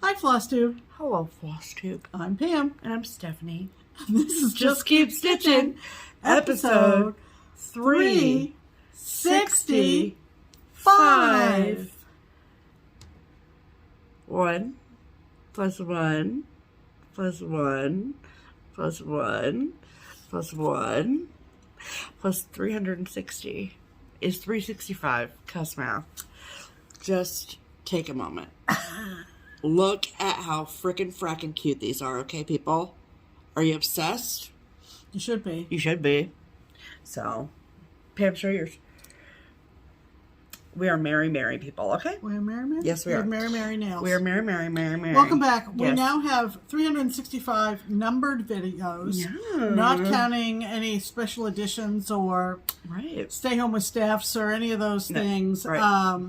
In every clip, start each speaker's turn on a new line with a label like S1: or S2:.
S1: Hi, FlossTube.
S2: Hello, FlossTube.
S1: I'm Pam.
S2: And I'm Stephanie.
S1: This is
S2: Just Keep Stitching, episode
S1: 365.
S2: 1 plus 1 plus 1 plus 1 plus 1 plus 360 is 365. Cuss math. Just take a moment. Look at how frickin' cute these are, okay, people? Are you obsessed?
S1: You should be.
S2: You should be. So, Pam, show yours. We are merry people, okay?
S1: We're merry?
S2: Yes, we are.
S1: Merry nails.
S2: We are merry.
S1: Welcome back. We
S2: Yes.
S1: now have 365 numbered videos,
S2: Yeah.
S1: not counting any special editions or
S2: Right.
S1: Stay Home with Staffs or any of those
S2: No,
S1: things.
S2: right.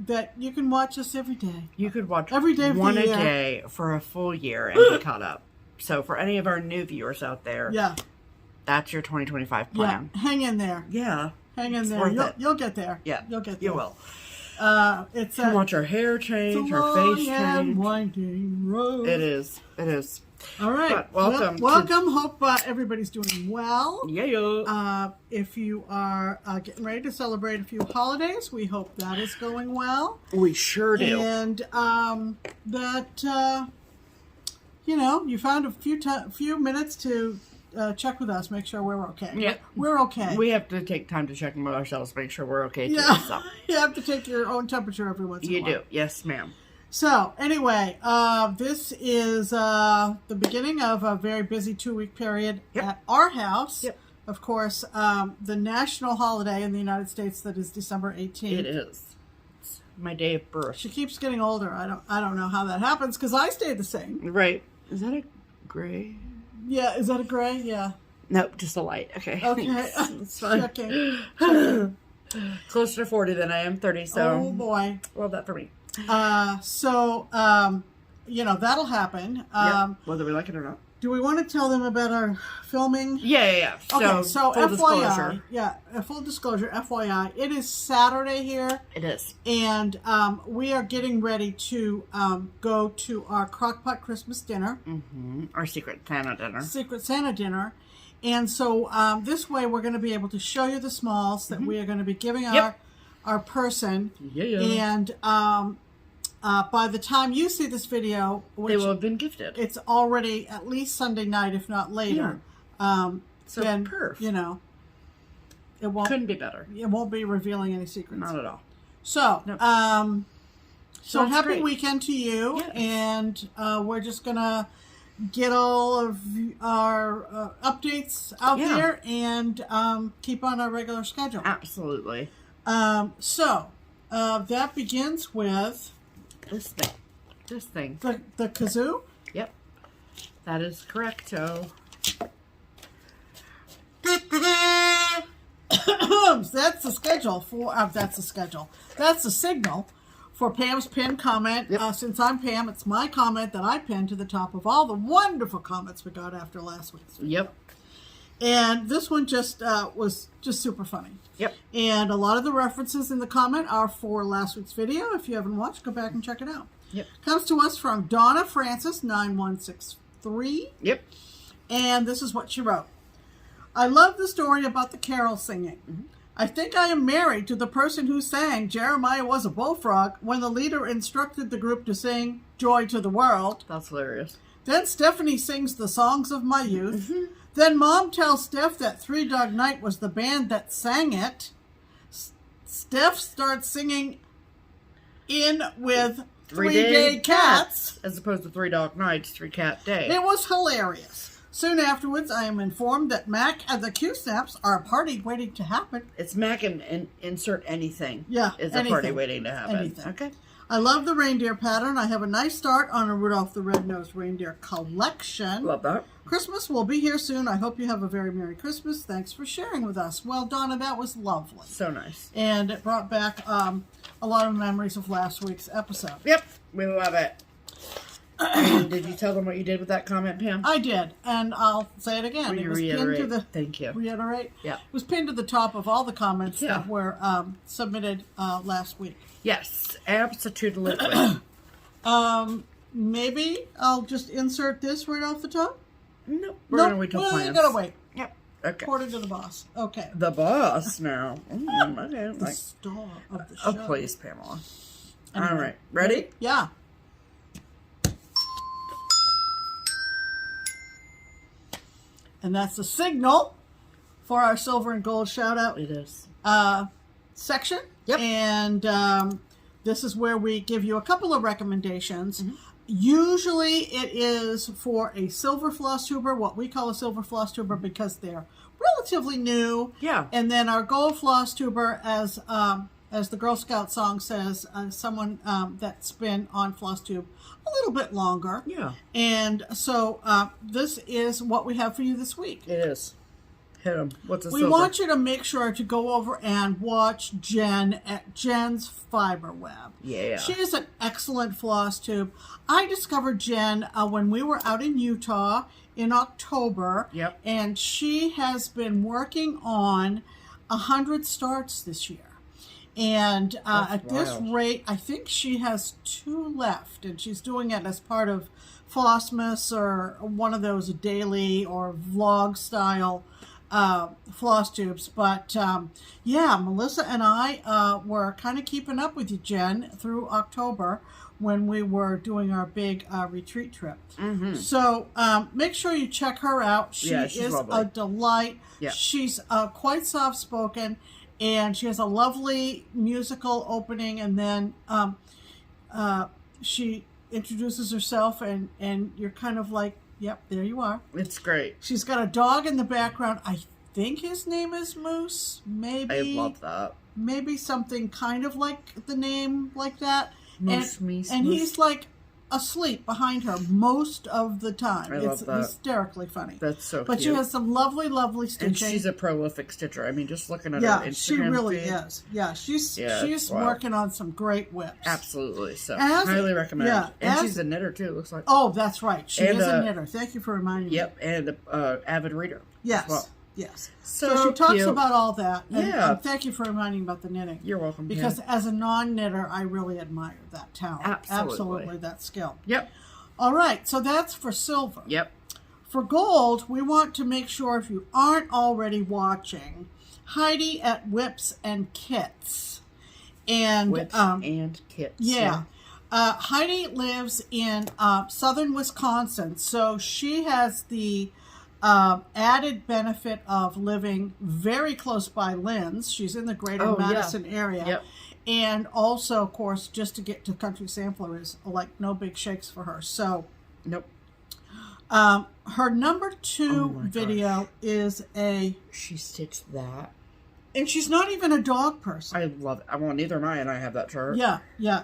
S1: That you can watch us every day.
S2: You could watch
S1: Every day of the
S2: one a
S1: year.
S2: day for a full year and be caught up. So, for any of our new viewers out there,
S1: Yeah.
S2: that's your 2025 plan.
S1: Yeah. Hang in there.
S2: Yeah.
S1: Hang in
S2: It's
S1: there.
S2: worth it.
S1: You'll get there.
S2: Yeah.
S1: You'll get there.
S2: You will.
S1: It's
S2: You can
S1: a,
S2: watch our hair
S1: it's a
S2: change, our
S1: long
S2: face
S1: and
S2: change.
S1: winding road.
S2: It is. It is.
S1: All right.
S2: But welcome to-
S1: Welcome. Hope everybody's doing well.
S2: Yeah.
S1: If you are getting ready to celebrate a few holidays, we hope that is going well.
S2: We sure do.
S1: And you found a few minutes to check with us, make sure we're okay.
S2: Yeah.
S1: We're okay.
S2: We have to take time to check in with ourselves, make sure we're okay too.
S1: Yeah.
S2: So.
S1: You have to take your own temperature every once in a
S2: You
S1: while.
S2: do. Yes, ma'am.
S1: So, anyway, this is the beginning of a very busy 2-week period at our house.
S2: Yep.
S1: Of course, the national holiday in the United States that is December 18th.
S2: It is. It's my day of birth.
S1: She keeps getting older. I don't know how that happens because I stay the same.
S2: Right. Is that a gray?
S1: Yeah, is that a gray? Yeah.
S2: Nope, just a light. Okay.
S1: Okay.
S2: It's fine.
S1: Checking.
S2: Closer to 40 than I am 30, so.
S1: Oh boy.
S2: Well, that for me.
S1: That'll happen.
S2: Yep. Whether we like it or not.
S1: Do we want to tell them about our filming?
S2: Yeah.
S1: Okay, so
S2: full
S1: FYI,
S2: disclosure.
S1: full disclosure, FYI, it is Saturday here,
S2: It is.
S1: and we are getting ready to go to our Crockpot Christmas dinner,
S2: Our Secret Santa dinner.
S1: Secret Santa dinner, and so this way we're going to be able to show you the smalls that we are going to be giving our person,
S2: Yeah.
S1: and by the time you see this video,
S2: They will have been gifted.
S1: it's already at least Sunday night, if not later.
S2: So
S1: then
S2: perf.
S1: It won't.
S2: Couldn't be better.
S1: It won't be revealing any secrets.
S2: Not at all.
S1: So,
S2: Nope.
S1: so
S2: it's
S1: happy
S2: great.
S1: weekend to you,
S2: Yes.
S1: and we're just gonna get all of our updates out
S2: Yeah.
S1: there and keep on our regular schedule.
S2: Absolutely.
S1: That begins with
S2: This thing.
S1: the kazoo.
S2: Yep. That is correcto.
S1: That's the schedule for. That's the schedule. That's the signal for Pam's pinned comment.
S2: Yep.
S1: Since I'm Pam, it's my comment that I pinned to the top of all the wonderful comments we got after last week's video.
S2: Yep.
S1: And this one just was just super funny.
S2: Yep.
S1: And a lot of the references in the comment are for last week's video. If you haven't watched, go back and check it out.
S2: Yep.
S1: Comes to us from Donna Francis 9163.
S2: Yep.
S1: And this is what she wrote. I love the story about the carol singing. I think I am married to the person who sang Jeremiah Was a Bullfrog when the leader instructed the group to sing Joy to the World.
S2: That's hilarious.
S1: Then Stephanie sings the songs of my youth. Then Mom tells Steph that Three Dog Night was the band that sang it. Steph starts singing in with Three Day Cats.
S2: As opposed to 3 Dog Nights, 3 Cat Day.
S1: It was hilarious. Soon afterwards, I am informed that Mac and the Q-Snaps are a party waiting to happen.
S2: It's Mac and insert anything.
S1: Yeah,
S2: Is a party
S1: anything.
S2: waiting to happen.
S1: Anything.
S2: Okay.
S1: I love the reindeer pattern. I have a nice start on a Rudolph the Red-Nosed Reindeer collection.
S2: Love that.
S1: Christmas will be here soon. I hope you have a very Merry Christmas. Thanks for sharing with us. Well, Donna, that was lovely.
S2: So nice.
S1: And it brought back a lot of memories of last week's episode.
S2: Yep. We love it. And did you tell them what you did with that comment, Pam?
S1: I did, and I'll say it again.
S2: Will
S1: It
S2: you
S1: was
S2: reiterate?
S1: pinned to the
S2: Thank you.
S1: reiterate.
S2: Yeah.
S1: It was pinned to the top of all the comments
S2: Yeah.
S1: that were submitted last week.
S2: Yes. Absolutely.
S1: maybe I'll just insert this right off the top.
S2: Nope. We're going to wait till plans.
S1: We're going to wait.
S2: Yep. Okay.
S1: According to the boss. Okay.
S2: The boss now. Okay.
S1: The star of the show.
S2: Oh, please, Pamela.
S1: Anyway,
S2: all right. Ready?
S1: Yeah. And that's the signal for our silver and gold shout out.
S2: It is.
S1: Section.
S2: Yep.
S1: And this is where we give you a couple of recommendations.
S2: Mm-hmm.
S1: Usually it is for a silver FlossTuber, what we call a silver FlossTuber because they're relatively new.
S2: Yeah.
S1: And then our gold FlossTuber, as the Girl Scout song says, someone that's been on FlossTube a little bit longer.
S2: Yeah.
S1: And so this is what we have for you this week.
S2: It is. Hit them. What's a
S1: We
S2: silver?
S1: want you to make sure to go over and watch Jen at Jen's Fiber Web.
S2: Yeah.
S1: She is an excellent floss tube. I discovered Jen when we were out in Utah in October.
S2: Yep.
S1: And she has been working on 100 starts this year. And at this rate, I think she has 2 left. And she's doing it as part of Flossmas or one of those daily or vlog style floss tubes. But yeah, Melissa and I were kind of keeping up with you, Jen, through October when we were doing our big retreat trip.
S2: Mm-hmm.
S1: So make sure you check her out. She is
S2: lovely.
S1: a delight.
S2: Yeah.
S1: She's quite soft-spoken, and she has a lovely musical opening, and then she introduces herself, and you're kind of like, yep, there you are.
S2: It's great.
S1: She's got a dog in the background. I think his name is Moose. Maybe.
S2: I love that.
S1: Maybe something kind of like the name like that.
S2: Moose,
S1: and he's like asleep behind her most of the time.
S2: I
S1: It's
S2: love that.
S1: hysterically funny.
S2: That's so
S1: But
S2: cute.
S1: she has some lovely, lovely stitching.
S2: And she's a prolific stitcher. I mean, just looking at her
S1: yeah,
S2: Instagram
S1: she really
S2: feed,
S1: is. Yeah, she's
S2: wow.
S1: working on some great whips.
S2: Absolutely. So,
S1: As-
S2: highly recommend.
S1: yeah,
S2: and
S1: as-
S2: she's a knitter, too, it looks like.
S1: Oh, that's right. She
S2: And,
S1: is a knitter. Thank you for reminding me.
S2: Yep, and avid reader.
S1: Yes.
S2: As well.
S1: Yes.
S2: So
S1: she talks
S2: cute.
S1: about all that. And,
S2: Yeah.
S1: and thank you for reminding me about the knitting.
S2: You're welcome.
S1: Because as a non-knitter, I really admire that talent.
S2: Absolutely.
S1: That skill.
S2: Yep.
S1: All right. So that's for silver.
S2: Yep.
S1: For gold, we want to make sure if you aren't already watching, Heidi at Whips and Kits. And
S2: Whips and kits.
S1: yeah. Heidi lives in southern Wisconsin, so she has the added benefit of living very close by Lynn's. She's in the greater Madison area.
S2: Yep.
S1: And also, of course, just to get to Country Sampler is like no big shakes for her. So,
S2: Nope.
S1: her number 2
S2: my
S1: video is
S2: She stitched that.
S1: and she's not even a dog person.
S2: I love it. Well, neither am I, and I have that chart.
S1: Yeah, yeah.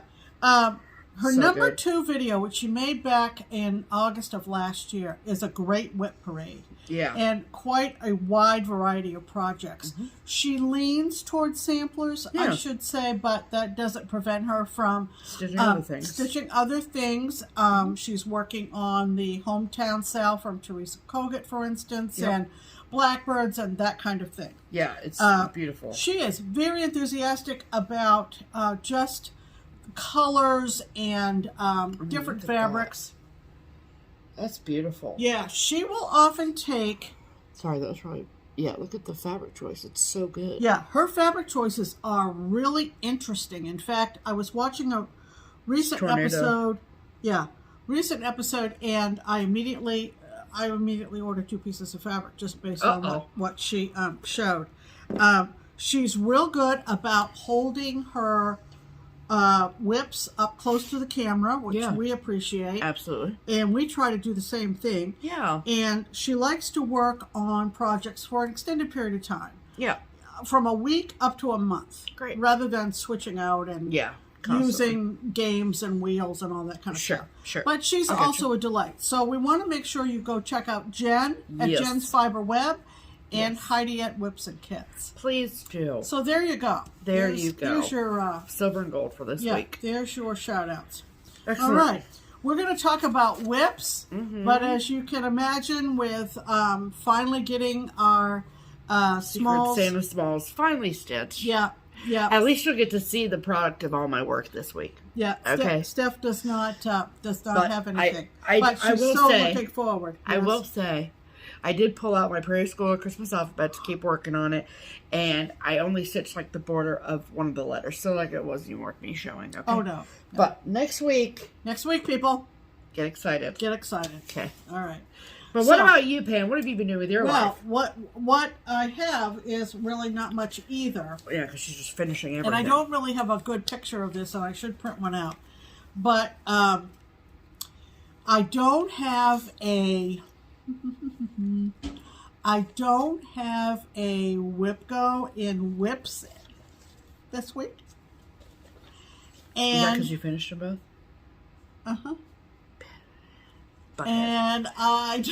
S1: Her
S2: So
S1: number
S2: good.
S1: 2 video, which she made back in August of last year, is a great whip parade.
S2: Yeah.
S1: And quite a wide variety of projects.
S2: Mm-hmm.
S1: She leans towards samplers, I should say, but that doesn't prevent her from
S2: Stitching other things.
S1: Stitching other things. She's working on the Hometown SAL from Teresa Kogut, for instance, and blackbirds and that kind of thing.
S2: Yeah, it's beautiful.
S1: She is very enthusiastic about just colors and different
S2: look at
S1: fabrics.
S2: That's beautiful.
S1: Yeah, she will often take...
S2: Sorry, that was right. Yeah, look at the fabric choice. It's so good.
S1: Yeah, her fabric choices are really interesting. In fact, I was watching a recent episode. Yeah, recent episode, and I immediately ordered 2 pieces of fabric just based on what she showed. She's real good about holding her whips up close to the camera, which we appreciate.
S2: Absolutely.
S1: And we try to do the same thing.
S2: Yeah.
S1: And she likes to work on projects for an extended period of time.
S2: Yeah.
S1: From a week up to a month.
S2: Great.
S1: Rather than switching out and using games and wheels and all that kind of stuff.
S2: Sure.
S1: But she's also a delight. So we want to make sure you go check out Jen at Jen's Fiber Web and Heidi at Whips and Kits.
S2: Please do.
S1: So there you go.
S2: There's you go.
S1: There's your...
S2: silver and gold for this week.
S1: There's your shout-outs.
S2: Excellent.
S1: All right. We're going to talk about whips, but as you can imagine with finally getting our
S2: Secret Santa Smalls finally stitched.
S1: Yeah. Yeah.
S2: At least you'll get to see the product of all my work this week.
S1: Yeah.
S2: Okay.
S1: Steph does not
S2: But
S1: have anything.
S2: I
S1: but she's
S2: will
S1: so
S2: say,
S1: looking forward.
S2: I
S1: Yes.
S2: will say, I did pull out my Prairie School Christmas alphabet to keep working on it, and I only stitched like the border of one of the letters, so like it wasn't even worth me showing. Okay.
S1: Oh no.
S2: But next week,
S1: people,
S2: get excited.
S1: get excited.
S2: Okay.
S1: All right.
S2: But what about you, Pam? What have you been doing with your life?
S1: Well, what I have is really not much either.
S2: Yeah, because she's just finishing everything.
S1: And I don't really have a good picture of this, and I should print one out. But I don't have a WIPGO in WIPs this week.
S2: Is that because you finished them both?
S1: Uh-huh.
S2: Butthead.
S1: And I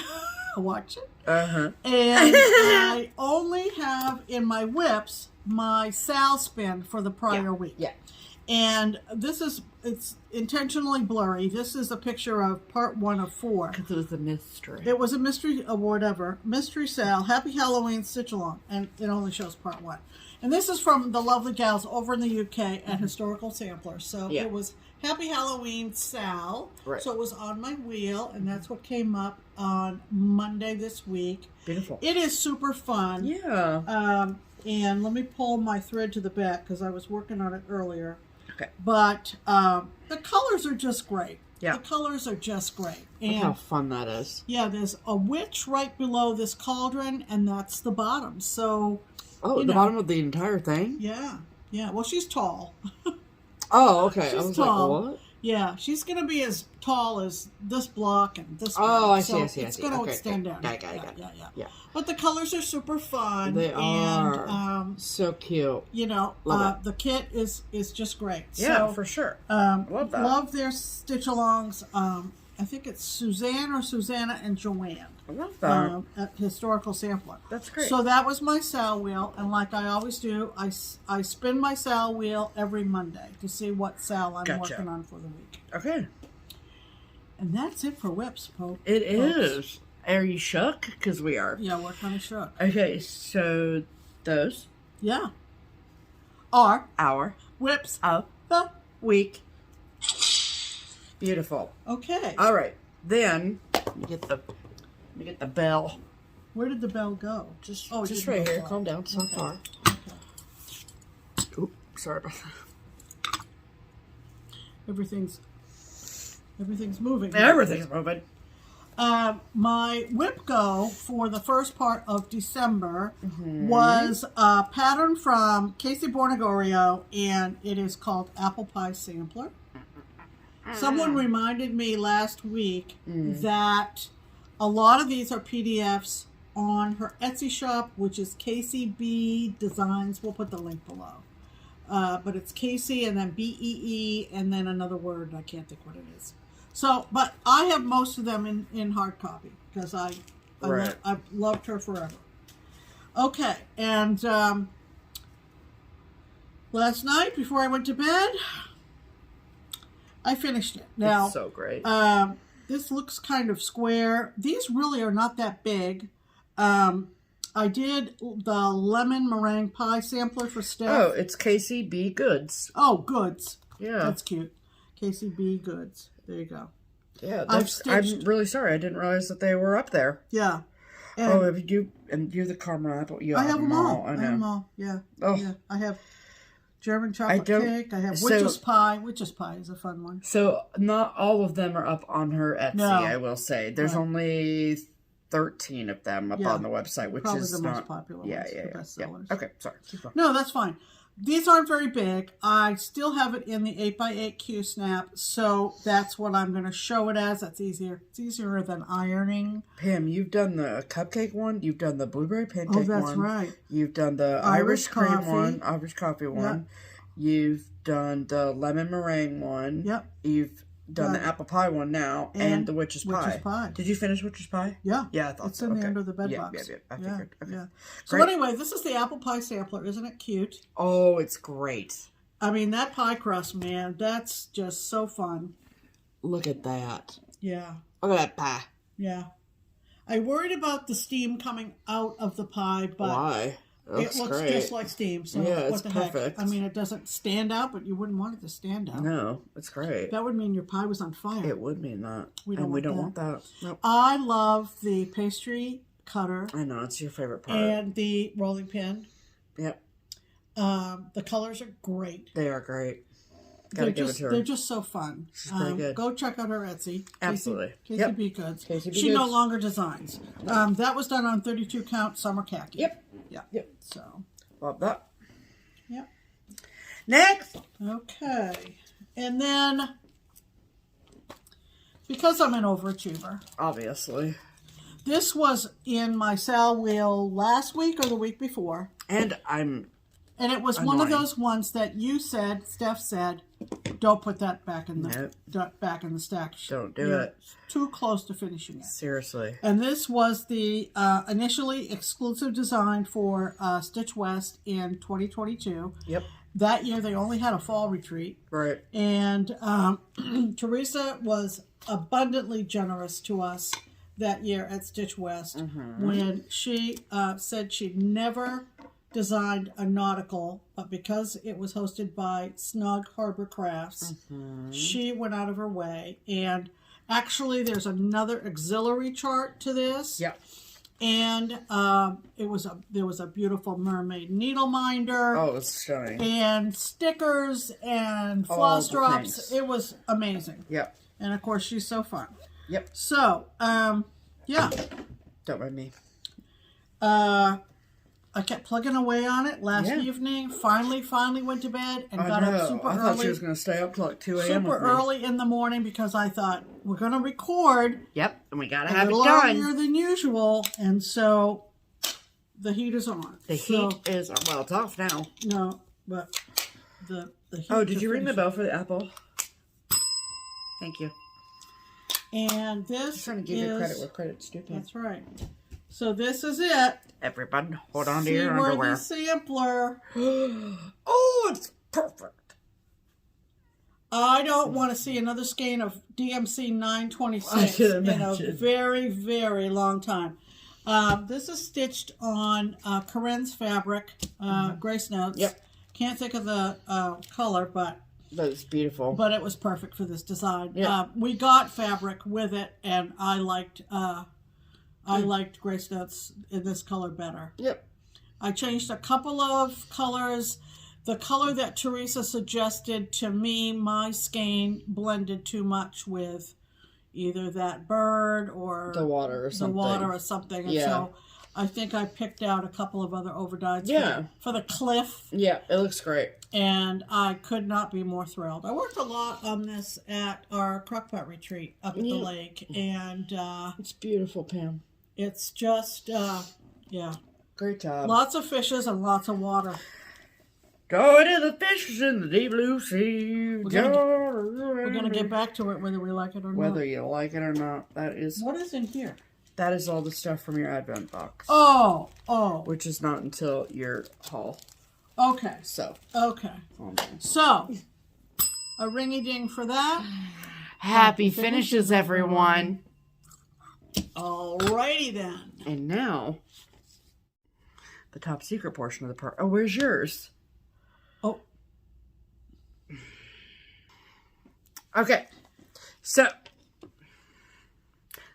S1: watch it.
S2: Uh-huh.
S1: And I only have in my WIPs my SAL spin for the prior week.
S2: Yeah.
S1: And it's intentionally blurry. This is a picture of part 1 of 4.
S2: Because it was a mystery.
S1: It was a mystery, or whatever. Mystery SAL, Happy Halloween Stitch Along. And it only shows part 1. And this is from the lovely gals over in the UK at Historical Sampler. So it was Happy Halloween SAL.
S2: Right.
S1: So it was on my wheel, and that's what came up on Monday this week.
S2: Beautiful.
S1: It is super fun.
S2: Yeah.
S1: And let me pull my thread to the back because I was working on it earlier.
S2: Okay.
S1: But the colors are just great.
S2: Yeah.
S1: The colors are just great.
S2: Look
S1: And
S2: how fun that is.
S1: yeah, there's a witch right below this cauldron, and that's the bottom. So
S2: Oh, the bottom of the entire thing?
S1: yeah. Yeah. Well, she's tall.
S2: Oh, okay.
S1: She's
S2: I was
S1: tall.
S2: like, what?
S1: Yeah, she's going to be as tall as this block and this
S2: Oh,
S1: block.
S2: I see,
S1: So
S2: I see.
S1: it's going to
S2: Okay,
S1: extend
S2: okay.
S1: down.
S2: I got it.
S1: Yeah. But the colors are super fun.
S2: They are.
S1: And,
S2: so cute.
S1: you know,
S2: Love
S1: the kit is just great.
S2: Yeah,
S1: So,
S2: for sure.
S1: love
S2: that.
S1: Love their stitch-alongs. I think it's Suzanne or Susanna and Joanne.
S2: I love that.
S1: At Historical Sampler.
S2: That's great.
S1: So that was my SAL wheel, and like I always do, I spin my SAL wheel every Monday to see what SAL I'm working on for the week.
S2: Okay.
S1: And that's it for WIPs, folks.
S2: It is. Are you shook? Because we are.
S1: Yeah, we're kind of shook.
S2: Okay, so those
S1: Yeah. Are
S2: our
S1: WIPs
S2: of
S1: the
S2: week. Beautiful.
S1: Okay.
S2: All right. Then let me get the bell.
S1: Where did the bell go?
S2: Just
S1: it
S2: just
S1: didn't
S2: right
S1: go
S2: here.
S1: far.
S2: Calm down. It's not
S1: Okay.
S2: far.
S1: Okay.
S2: Oop, sorry about that.
S1: Everything's moving.
S2: Everything's moving.
S1: My WIPGO for the first part of December was a pattern from Casey Bornegorio, and it is called Apple Pie Sampler. Someone reminded me last week that a lot of these are PDFs on her Etsy shop, which is Casey B Designs. We'll put the link below. But it's Casey and then BEE and then another word. I can't think what it is. So, but I have most of them in hard copy because I've loved her forever. Okay, and last night before I went to bed, I finished it. Now,
S2: It's so great.
S1: this looks kind of square. These really are not that big. I did the lemon meringue pie sampler for Steph.
S2: Oh, it's Casey B Goods.
S1: Oh, Goods.
S2: Yeah.
S1: That's cute. Casey B Goods. There you go.
S2: Yeah,
S1: I'm
S2: I'm really sorry. I didn't realize that they were up there.
S1: Yeah. And
S2: Oh, if you and you're the caramel apple. You
S1: I have them all.
S2: I
S1: I
S2: know.
S1: have them all. Yeah.
S2: Oh.
S1: Yeah. I have German chocolate
S2: don't-
S1: cake. I have
S2: so-
S1: witch's pie. Witch's pie is a fun one.
S2: So not all of them are up on her Etsy.
S1: No.
S2: I will say there's
S1: Right.
S2: only 13 of them up
S1: Yeah.
S2: on the website, which
S1: Probably
S2: is
S1: the
S2: not
S1: most popular
S2: Yeah,
S1: ones,
S2: yeah,
S1: the
S2: yeah,
S1: best
S2: yeah.
S1: sellers.
S2: Okay, sorry. Keep going.
S1: No, that's fine. These aren't very big. I still have it in the 8x8 Q snap, so that's what I'm going to show it as. That's easier. It's easier than ironing.
S2: Pam, you've done the cupcake one. You've done the blueberry pancake one.
S1: Oh, that's right.
S2: You've done the
S1: Irish
S2: Irish cream
S1: coffee.
S2: one, Irish coffee one. You've done the lemon meringue one.
S1: Yep.
S2: You've done the
S1: Right.
S2: apple pie one now, and the witch's pie.
S1: Witch's pie.
S2: Did you finish witch's pie?
S1: Yeah.
S2: Yeah, I thought
S1: It's
S2: so.
S1: in the
S2: Okay.
S1: under the bed
S2: Yeah,
S1: box.
S2: yeah, I figured. Okay.
S1: Yeah. So
S2: Great.
S1: anyway, this is the apple pie sampler. Isn't it cute?
S2: Oh, it's great.
S1: I mean, that pie crust, man, that's just so fun.
S2: Look at that.
S1: Yeah.
S2: Look at that pie.
S1: Yeah. I worried about the steam coming out of the pie, but
S2: Why?
S1: It looks
S2: great.
S1: just like steam. So
S2: Yeah,
S1: what
S2: it's
S1: the
S2: perfect.
S1: heck? I mean, it doesn't stand out, but you wouldn't want it to stand out.
S2: No, it's great.
S1: That would mean your pie was on fire.
S2: It would mean that.
S1: We don't want that.
S2: Nope.
S1: I love the pastry cutter.
S2: I know, it's your favorite part.
S1: And the rolling pin.
S2: Yep.
S1: The colors are great.
S2: They are great. Gotta give it to her.
S1: They're just so fun.
S2: She's pretty good.
S1: Go check out her Etsy.
S2: Absolutely.
S1: KCB Goods.
S2: KCB
S1: She no
S2: Goods.
S1: longer designs. That was done on 32 count summer khaki.
S2: Yep.
S1: Yeah.
S2: Yep.
S1: So.
S2: Love that.
S1: Yep.
S2: Next.
S1: Okay. And then, because I'm an overachiever,
S2: Obviously.
S1: this was in my SAL wheel last week or the week before.
S2: And
S1: it was one of those ones that you said, Steph said, don't put that back in the stack.
S2: Don't do it.
S1: Too close to finishing it.
S2: Seriously.
S1: And this was the initially exclusive design for Stitch West in 2022.
S2: Yep.
S1: That year they only had a fall retreat.
S2: Right.
S1: And Teresa was abundantly generous to us that year at Stitch West when she said she'd never designed a nautical, but because it was hosted by Snug Harbor Crafts, she went out of her way. And actually, there's another auxiliary chart to this.
S2: Yep.
S1: And there was a beautiful mermaid needle minder.
S2: Oh, it's stunning.
S1: And stickers and floss drops.
S2: Things.
S1: It was amazing.
S2: Yep.
S1: And of course, she's so fun.
S2: Yep.
S1: So, yeah.
S2: Don't mind me.
S1: I kept plugging away on it last evening. Finally went to bed and got up super early.
S2: I thought she was going to stay up till like 2 a.m.
S1: Super early in the morning because I thought we're going to record.
S2: Yep, and we got to have it
S1: a little
S2: done.
S1: earlier than usual, and so the heat is on.
S2: The heat is, well, it's off now.
S1: No, but the heat.
S2: Oh, did you ring the bell for the apple? Thank you.
S1: And this
S2: Just trying to give you credit where credit's due.
S1: That's right. So this is it.
S2: Everybody, hold on to your underwear.
S1: Seaworthy Sampler.
S2: Oh, it's perfect.
S1: I don't want to see another skein of DMC 926 in a very, very long time. This is stitched on Corinne's fabric, Grace Notes.
S2: Yep.
S1: Can't think of the color, but
S2: it's beautiful.
S1: But it was perfect for this design.
S2: Yep.
S1: We got fabric with it, and I liked Grace Notes in this color better.
S2: Yep.
S1: I changed a couple of colors. The color that Teresa suggested to me, my skein blended too much with either that bird or
S2: the water or something.
S1: And so I think I picked out a couple of other overdyes for the cliff.
S2: Yeah, it looks great.
S1: And I could not be more thrilled. I worked a lot on this at our crockpot retreat up at the lake. And
S2: it's beautiful, Pam.
S1: It's just,
S2: great job.
S1: Lots of fishes and lots of water.
S2: Going to the fishes in the deep blue sea.
S1: We're gonna get back to it whether we like it or not.
S2: Whether you like it or not. That is.
S1: What is in here?
S2: That is all the stuff from your Advent box.
S1: Oh.
S2: Which is not until your haul.
S1: Okay.
S2: So.
S1: Okay. So, a ringy-ding for that.
S2: Happy finishes, everyone.
S1: Alrighty then.
S2: And now, the top secret portion of the part. Oh, where's yours?
S1: Oh.
S2: Okay. So,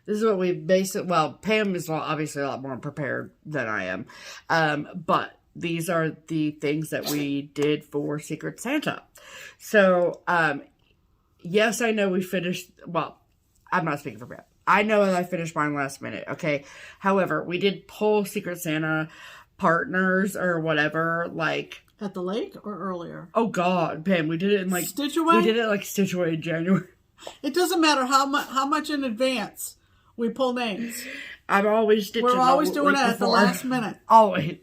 S2: this is what we basically, well, Pam is obviously a lot more prepared than I am. But these are the things that we did for Secret Santa. So, yes, I know we finished, well, I'm not speaking for Pam. I know that I finished mine last minute, okay? However, we did pull Secret Santa partners or whatever, like...
S1: At the lake or earlier?
S2: Oh, God, Pam, we did it in, like...
S1: Stitch Away?
S2: We did it, like, Stitch Away in January.
S1: It doesn't matter how much in advance we pull names.
S2: I'm always stitching.
S1: We're always doing it at the last minute.
S2: Always.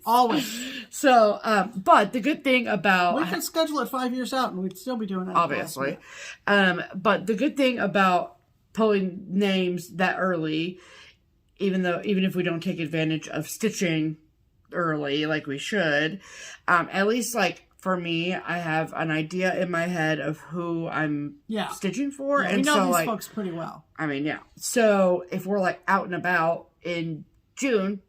S1: So,
S2: but the good thing about...
S1: We could schedule it 5 years out and we'd still be doing it.
S2: Obviously. But the good thing about pulling names that early, even if we don't take advantage of stitching early like we should, at least like for me, I have an idea in my head of who I'm stitching for.
S1: Yeah,
S2: and
S1: we know
S2: so,
S1: these
S2: like,
S1: folks pretty well.
S2: I mean, yeah. So if we're like out and about in June,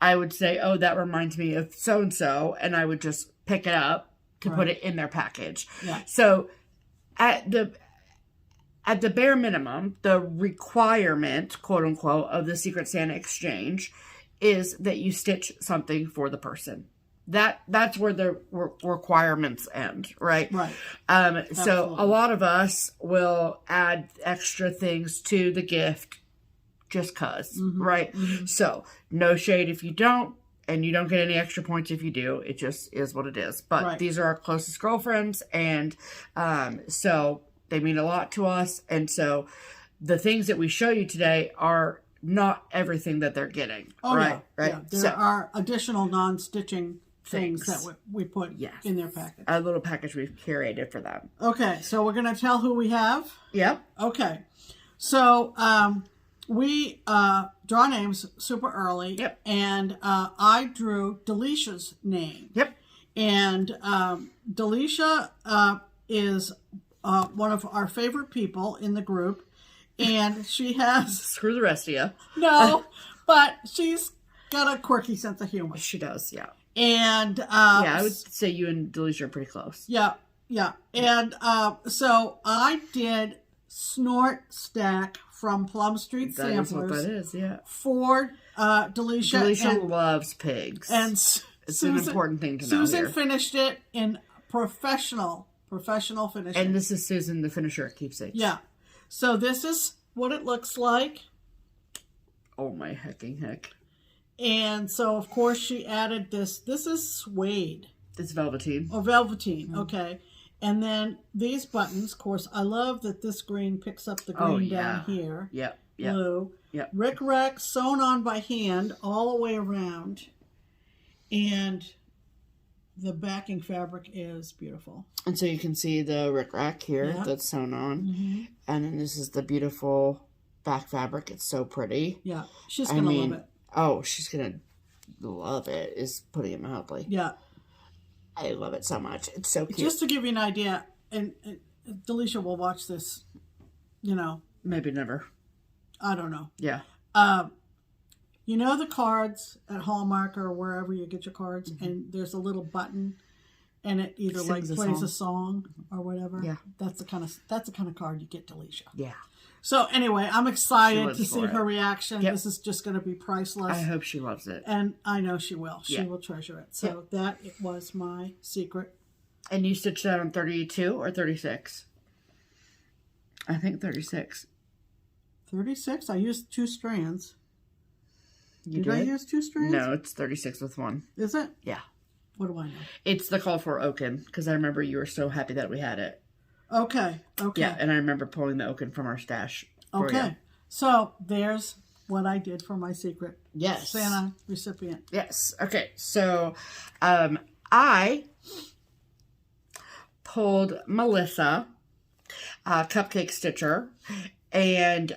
S2: I would say, oh, that reminds me of so-and-so, and I would just pick it up to put it in their package.
S1: Yeah.
S2: So at the bare minimum, the requirement, quote unquote, of the Secret Santa exchange is that you stitch something for the person. That's where the requirements end, right?
S1: Right.
S2: So a lot of us will add extra things to the gift just cause, right? So no shade if you don't, and you don't get any extra points if you do. It just is what it is. But these are our closest girlfriends, and so they mean a lot to us. And so the things that we show you today are not everything that they're getting.
S1: Oh,
S2: right?
S1: Yeah.
S2: Right.
S1: Yeah. There are additional non-stitching things that we put in their package.
S2: A little package we've curated for them.
S1: Okay, so we're going to tell who we have.
S2: Yep.
S1: Okay, so we draw names super early.
S2: Yep.
S1: And I drew Delicia's name.
S2: Yep.
S1: And Delicia is one of our favorite people in the group, and she has
S2: Screw the rest of you.
S1: no, but she's got a quirky sense of humor.
S2: She does, yeah.
S1: And
S2: I would say you and Delicia are pretty close.
S1: Yeah. And so I did Snort Stack from Plum Street Samplers.
S2: That is what that is, yeah.
S1: For Delicia.
S2: Delicia loves pigs.
S1: And
S2: it's an important thing to know.
S1: Susan finished it in professional finishing.
S2: And this is Susan, the finisher at Keepsakes.
S1: Yeah. So this is what it looks like.
S2: Oh my hecking heck.
S1: And so, of course, she added this. This is suede.
S2: It's velveteen.
S1: Oh, velveteen. Okay. And then these buttons, of course, I love that this green picks up the green down here.
S2: Yep.
S1: Blue.
S2: Yep.
S1: Rick Rack sewn on by hand all the way around. And the backing fabric is beautiful.
S2: And so you can see the Rick Rack here that's sewn on. And then this is the beautiful back fabric. It's so pretty.
S1: Yeah. She's going to love it.
S2: Oh, she's going to love it, is putting it mildly.
S1: Yeah.
S2: I love it so much. It's so cute.
S1: Just to give you an idea, and Delicia will watch this,
S2: Maybe never.
S1: I don't know.
S2: Yeah.
S1: You know the cards at Hallmark or wherever you get your cards, and there's a little button, and it either plays a song or whatever.
S2: Yeah.
S1: That's the kind of card you get, Delicia.
S2: Yeah.
S1: So anyway, I'm excited to see her reaction.
S2: Yep.
S1: This is just going to be priceless.
S2: I hope she loves it.
S1: And I know she will. She will treasure it. So that was my secret. And
S2: you stitched that on 32 or 36? I think 36.
S1: 36? I used 2 strands.
S2: Did
S1: I use 2 strands?
S2: No, it's 36 with 1.
S1: Is it?
S2: Yeah.
S1: What do I know?
S2: It's the call for Oaken, because I remember you were so happy that we had it.
S1: Okay.
S2: Yeah, and I remember pulling the Oaken from our stash.
S1: Okay. So there's what I did for my secret Santa recipient.
S2: Yes. Okay. So I pulled Melissa, Cupcake Stitcher, and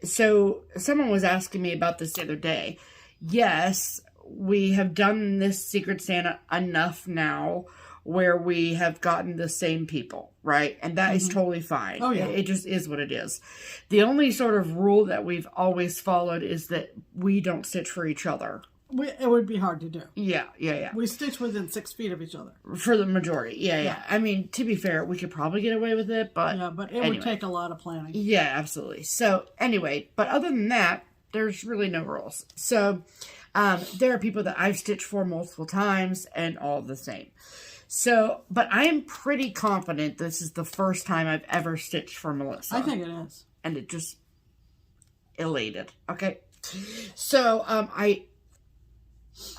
S2: so someone was asking me about this the other day. Yes, we have done this Secret Santa enough now where we have gotten the same people, right? And that is totally fine.
S1: Oh, yeah.
S2: It just is what it is. The only sort of rule that we've always followed is that we don't stitch for each other.
S1: It would be hard to do.
S2: Yeah.
S1: We stitch within 6 feet of each other.
S2: For the majority, yeah. I mean, to be fair, we could probably get away with it, but...
S1: Yeah, but it would take a lot of planning.
S2: Yeah, absolutely. So, anyway, but other than that, there's really no rules. So, there are people that I've stitched for multiple times and all the same. So, but I am pretty confident this is the first time I've ever stitched for Melissa.
S1: I think it is.
S2: And it just elated. Okay. So,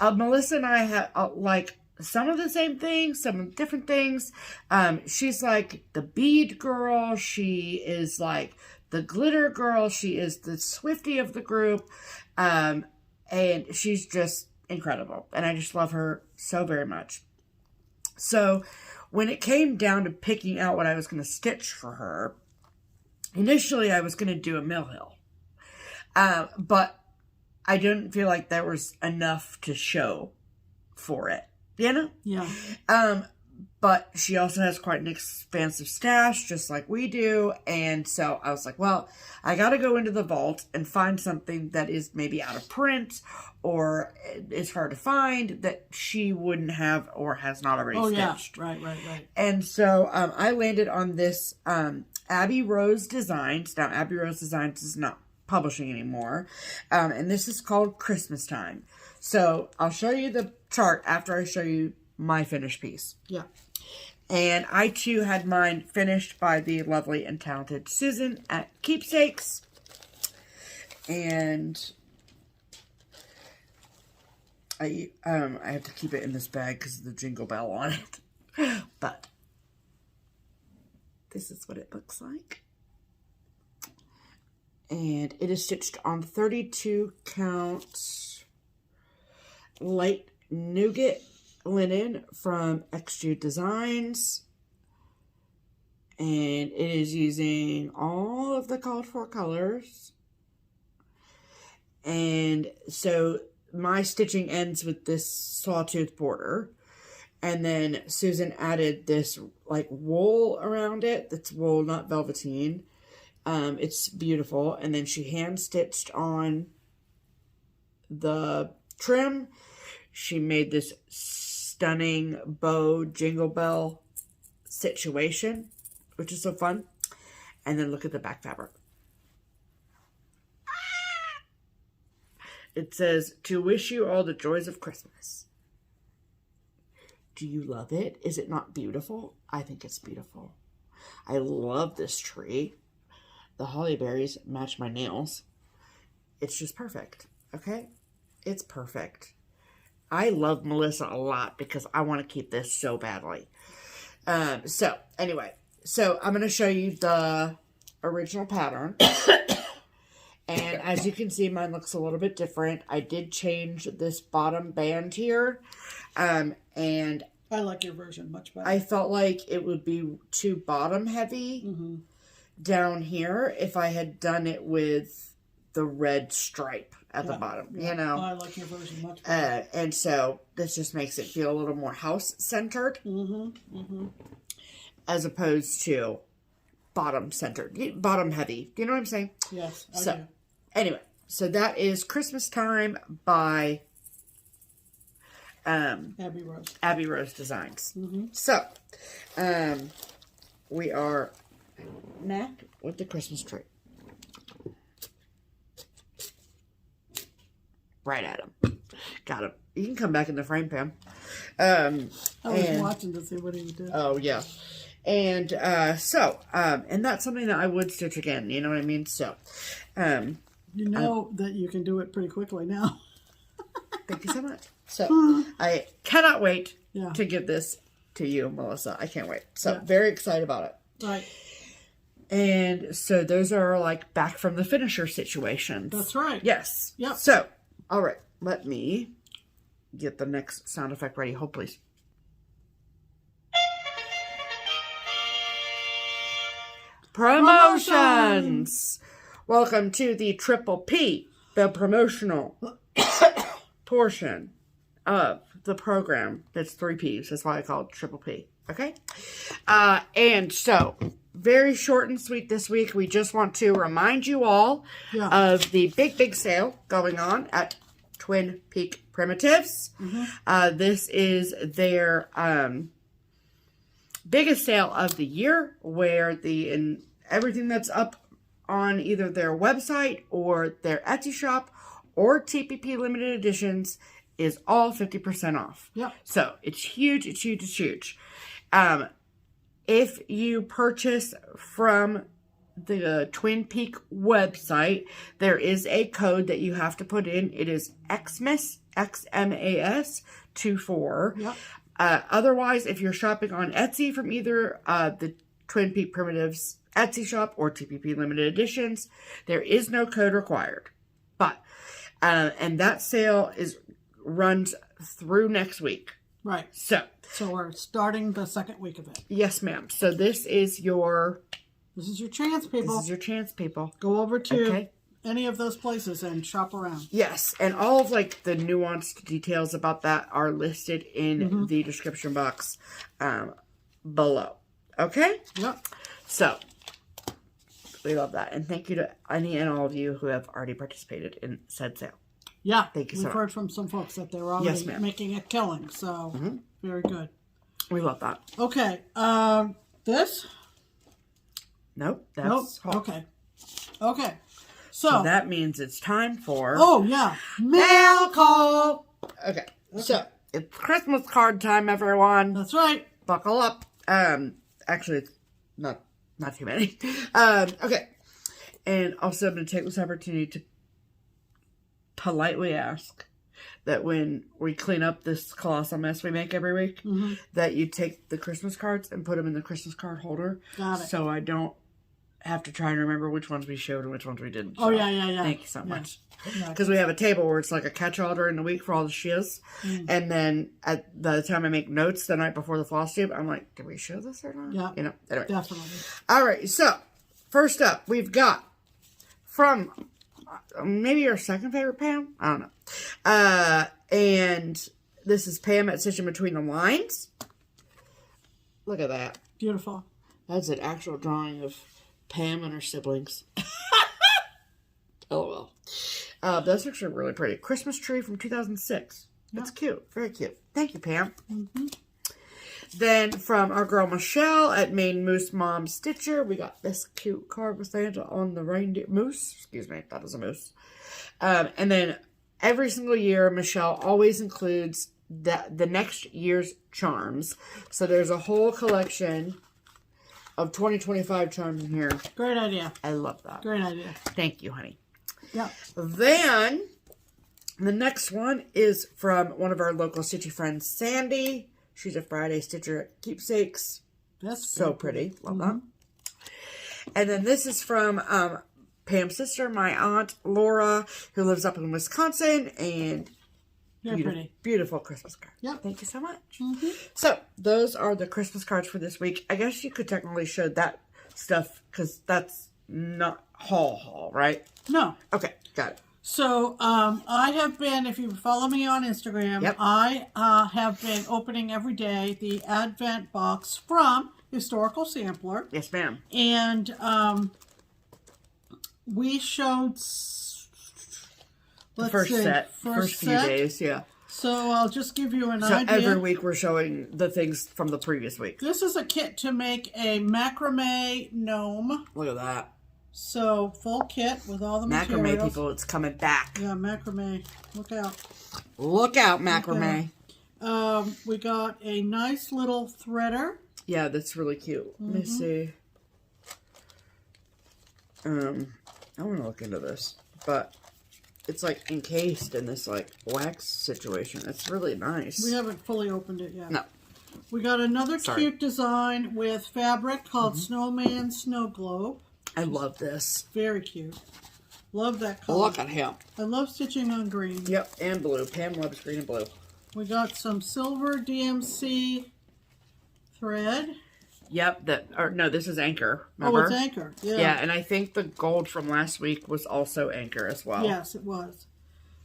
S2: Melissa and I have like some of the same things, some of the different things. She's like the bead girl. She is like the glitter girl. She is the Swiftie of the group. And she's just incredible. And I just love her so very much. So when it came down to picking out what I was going to stitch for her, initially I was going to do a mill hill. But I didn't feel like there was enough to show for it, you know?
S1: Yeah.
S2: But she also has quite an expansive stash, just like we do. And so I was like, well, I got to go into the vault and find something that is maybe out of print or is hard to find that she wouldn't have or has not already stitched.
S1: Yeah. Right.
S2: And so I landed on this Abby Rose Designs. Now, Abby Rose Designs is not publishing anymore. And this is called Christmas Time. So I'll show you the chart after I show you my finished piece.
S1: Yeah.
S2: And I too had mine finished by the lovely and talented Susan at Keepsakes. And I have to keep it in this bag because of the jingle bell on it. But this is what it looks like. And it is stitched on 32 count light nougat linen from XG Designs, and it is using all of the called for colors. And so my stitching ends with this sawtooth border, and then Susan added this like wool around it. That's wool, not velveteen. It's beautiful. And then she hand stitched on the trim. She made this stunning bow jingle bell situation, which is so fun. And then look at the back fabric. It says, "To wish you all the joys of Christmas." Do you love it? Is it not beautiful? I think it's beautiful. I love this tree. The holly berries match my nails. It's just perfect. Okay? It's perfect. I love Melissa a lot because I want to keep this so badly. So, anyway. So, I'm going to show you the original pattern. And as you can see, mine looks a little bit different. I did change this bottom band here. And
S1: I like your version much better.
S2: I felt like it would be too bottom heavy down here if I had done it with the red stripe at the bottom, you know.
S1: I like your version much better.
S2: And so this just makes it feel a little more house-centered as opposed to bottom-centered, bottom-heavy. Do you know what I'm saying?
S1: Yes, I
S2: so,
S1: do.
S2: Anyway, so that is Christmas Time by Abby Rose Designs. So, we are knacked with the Christmas tree. Right at him. Got him. You can come back in the frame, Pam.
S1: I was watching to see what he did.
S2: Oh, yeah. And and that's something that I would stitch again. You know what I mean? So,
S1: you know that you can do it pretty quickly now.
S2: Thank you so much. So, I cannot wait to give this to you, Melissa. I can't wait. So, very excited about it.
S1: Right.
S2: And so, those are like back from the finisher situations.
S1: That's right.
S2: Yes.
S1: Yep.
S2: So, all right. Let me get the next sound effect ready. Hold, please. Promotions! Welcome to the Triple P, the promotional portion of the program. That's 3 Ps. That's why I call it Triple P. Okay? And so, very short and sweet this week. We just want to remind you all of the big sale going on at Twin Peak Primitives. This is their biggest sale of the year, where everything that's up on either their website or their Etsy shop or TPP limited editions is all 50% off.
S1: Yeah.
S2: So it's huge. It's huge. It's huge. If you purchase from the Twin Peak website, there is a code that you have to put in. It is XMAS, XMAS 24. Yep. Otherwise, if you're shopping on Etsy from either the Twin Peak Primitives Etsy shop or TPP limited editions, there is no code required. But and that sale runs through next week.
S1: Right.
S2: So
S1: we're starting the second week of it.
S2: Yes, ma'am. So this is your
S1: chance, people.
S2: This is your chance, people.
S1: Go over to any of those places and shop around.
S2: Yes, and all of like the nuanced details about that are listed in the description box below. Okay?
S1: Yep.
S2: So, we love that. And thank you to any and all of you who have already participated in said sale.
S1: Yeah.
S2: Thank you so
S1: We've
S2: much.
S1: heard from some folks that they were already making a killing. So, very good.
S2: We love that.
S1: Okay. This?
S2: Nope. That's
S1: Nope. Okay. Okay. So
S2: that means it's time for...
S1: Oh, yeah. Mail call.
S2: Okay. So, it's Christmas card time, everyone.
S1: That's right.
S2: Buckle up. Actually, it's not too many. Okay. And also, I'm going to take this opportunity to politely ask that when we clean up this colossal mess we make every week, that you take the Christmas cards and put them in the Christmas card holder.
S1: Got it.
S2: So I don't have to try and remember which ones we showed and which ones we didn't show.
S1: Oh, yeah.
S2: Thank you so much.
S1: Yeah.
S2: Because we have a table where it's like a catch-all during the week for all the shiz. And then by the time I make notes the night before the FlossTube, I'm like, did we show this or not?
S1: Yeah.
S2: You know, anyway.
S1: Definitely.
S2: All right, so first up, we've got from maybe your second favorite Pam? I don't know. And this is Pam at Stitching Between the Lines. Look at that.
S1: Beautiful.
S2: That's an actual drawing of Pam and her siblings. LOL. That's actually really pretty. Christmas tree from 2006. That's cute. Very cute. Thank you, Pam. Then from our girl Michelle at Maine Moose Mom Stitcher, we got this cute card with Santa on the reindeer moose. Excuse me, that was a moose. And then every single year, Michelle always includes the next year's charms. So there's a whole collection of 2025 charms in here.
S1: Great idea.
S2: I love that.
S1: Great idea.
S2: Thank you, honey.
S1: Yeah.
S2: Then the next one is from one of our local stitchy friends, Sandy. She's a Friday stitcher at Keepsakes.
S1: That's
S2: so pretty. Love that. And then this is from Pam's sister, my aunt, Laura, who lives up in Wisconsin. And
S1: very pretty.
S2: Beautiful Christmas card.
S1: Yep.
S2: Thank you so much. So, those are the Christmas cards for this week. I guess you could technically show that stuff because that's not haul, right?
S1: No.
S2: Okay, got it.
S1: So, I have been, if you follow me on Instagram, I have been opening every day the Advent box from Historical Sampler.
S2: Yes, ma'am.
S1: And we showed,
S2: the first few days, yeah.
S1: So, I'll just give you an idea.
S2: So, every week we're showing the things from the previous week.
S1: This is a kit to make a macrame gnome.
S2: Look at that.
S1: So, full kit with all the materials.
S2: Macrame, people, it's coming back.
S1: Yeah, macrame. Look out.
S2: Look out, macrame.
S1: Okay. We got a nice little threader.
S2: Yeah, that's really cute. Let me see. I want to look into this. But it's like encased in this like wax situation. It's really nice.
S1: We haven't fully opened it yet.
S2: No.
S1: We got another cute design with fabric called Snowman Snow Globe.
S2: I love this.
S1: Very cute. Love that color.
S2: Look at him.
S1: I love stitching on green.
S2: Yep, and blue. Pam loves green and blue.
S1: We got some silver DMC thread.
S2: Yep, no, this is Anchor. Remember?
S1: Oh, it's Anchor. Yeah.
S2: Yeah, and I think the gold from last week was also Anchor as well.
S1: Yes, it was.